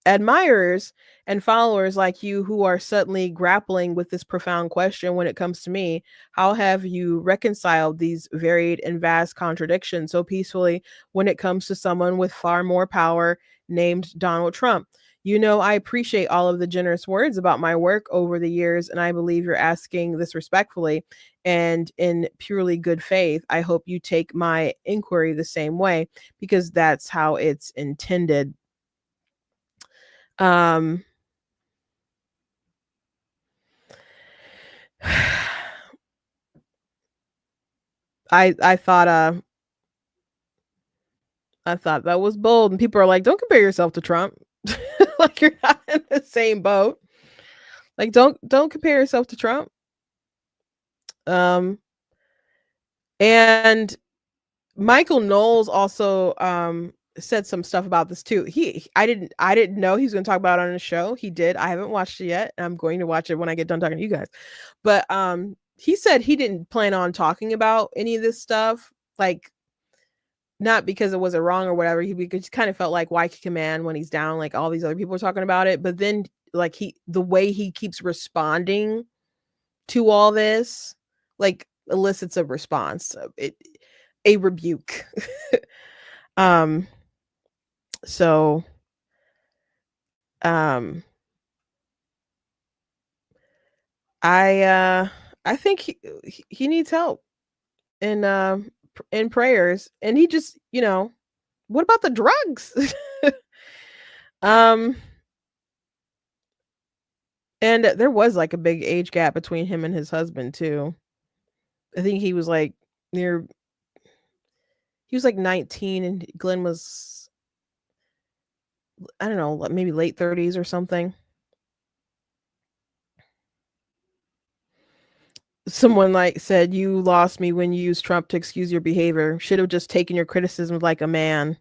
admirers and followers like you, who are suddenly grappling with this profound question when it comes to me, how have you reconciled these varied and vast contradictions so peacefully when it comes to someone with far more power named Donald Trump? I appreciate all of the generous words about my work over the years, and I believe you're asking this respectfully and in purely good faith. I hope you take my inquiry the same way, because that's how it's intended. I thought that was bold, and people are like, don't compare yourself to Trump. Like, you're not in the same boat. Like, don't compare yourself to Trump. And Michael Knowles also said some stuff about this too. I didn't know he was going to talk about it on the show. He did. I haven't watched it yet. I'm going to watch it when I get done talking to you guys. But he said he didn't plan on talking about any of this stuff, like not because it wasn't wrong or whatever. He just kind of felt like, why kick a man when he's down? Like all these other people are talking about it. But then like the way he keeps responding to all this, like elicits a response, a rebuke. So I think he needs help in prayers, and he just, what about the drugs? And there was like a big age gap between him and his husband too. I think he was like 19 and Glenn was, I don't know, maybe late 30s or something. Someone like said, you lost me when you used Trump to excuse your behavior. Should have just taken your criticism like a man.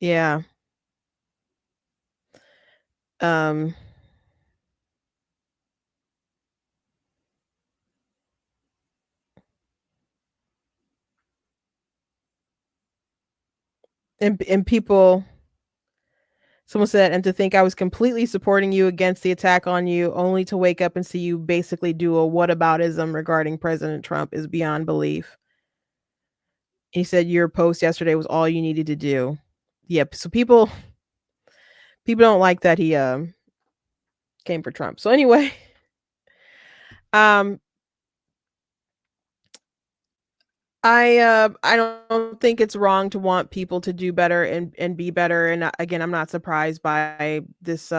Yeah. um and people, someone said, and to think I was completely supporting you against the attack on you, only to wake up and see you basically do a whataboutism regarding President Trump is beyond belief. He said your post yesterday was all you needed to do. Yep. So people don't like that he came for Trump. So anyway, I don't think it's wrong to want people to do better and be better. And again, I'm not surprised by this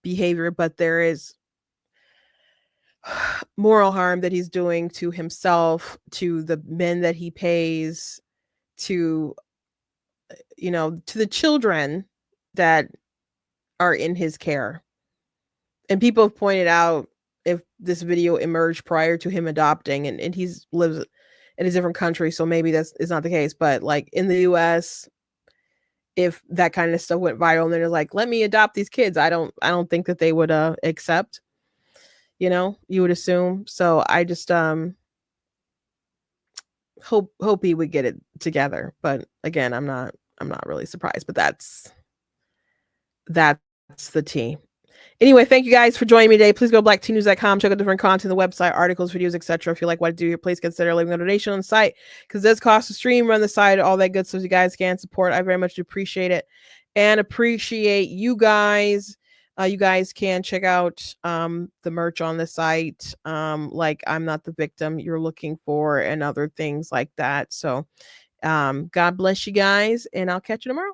behavior, but there is moral harm that he's doing to himself, to the men that he pays, to to the children that are in his care. And people have pointed out, if this video emerged prior to him adopting, and he's lives in a different country, so maybe that's is not the case, but like in the US, if that kind of stuff went viral and they're like, let me adopt these kids, I don't think that they would accept, you would assume. So I just hope he would get it together. But again, I'm not really surprised, but that's the tea. Anyway, thank you guys for joining me today. Please go to blacktnews.com, check out different content, the website, articles, videos, etc. If you like what I do here, please consider leaving a donation on the site, because it does cost to stream, run the site, all that good stuff. You guys can support. I very much appreciate it, and appreciate you guys. You guys can check out the merch on the site, like I'm Not the Victim You're Looking For, and other things like that. So God bless you guys, and I'll catch you tomorrow.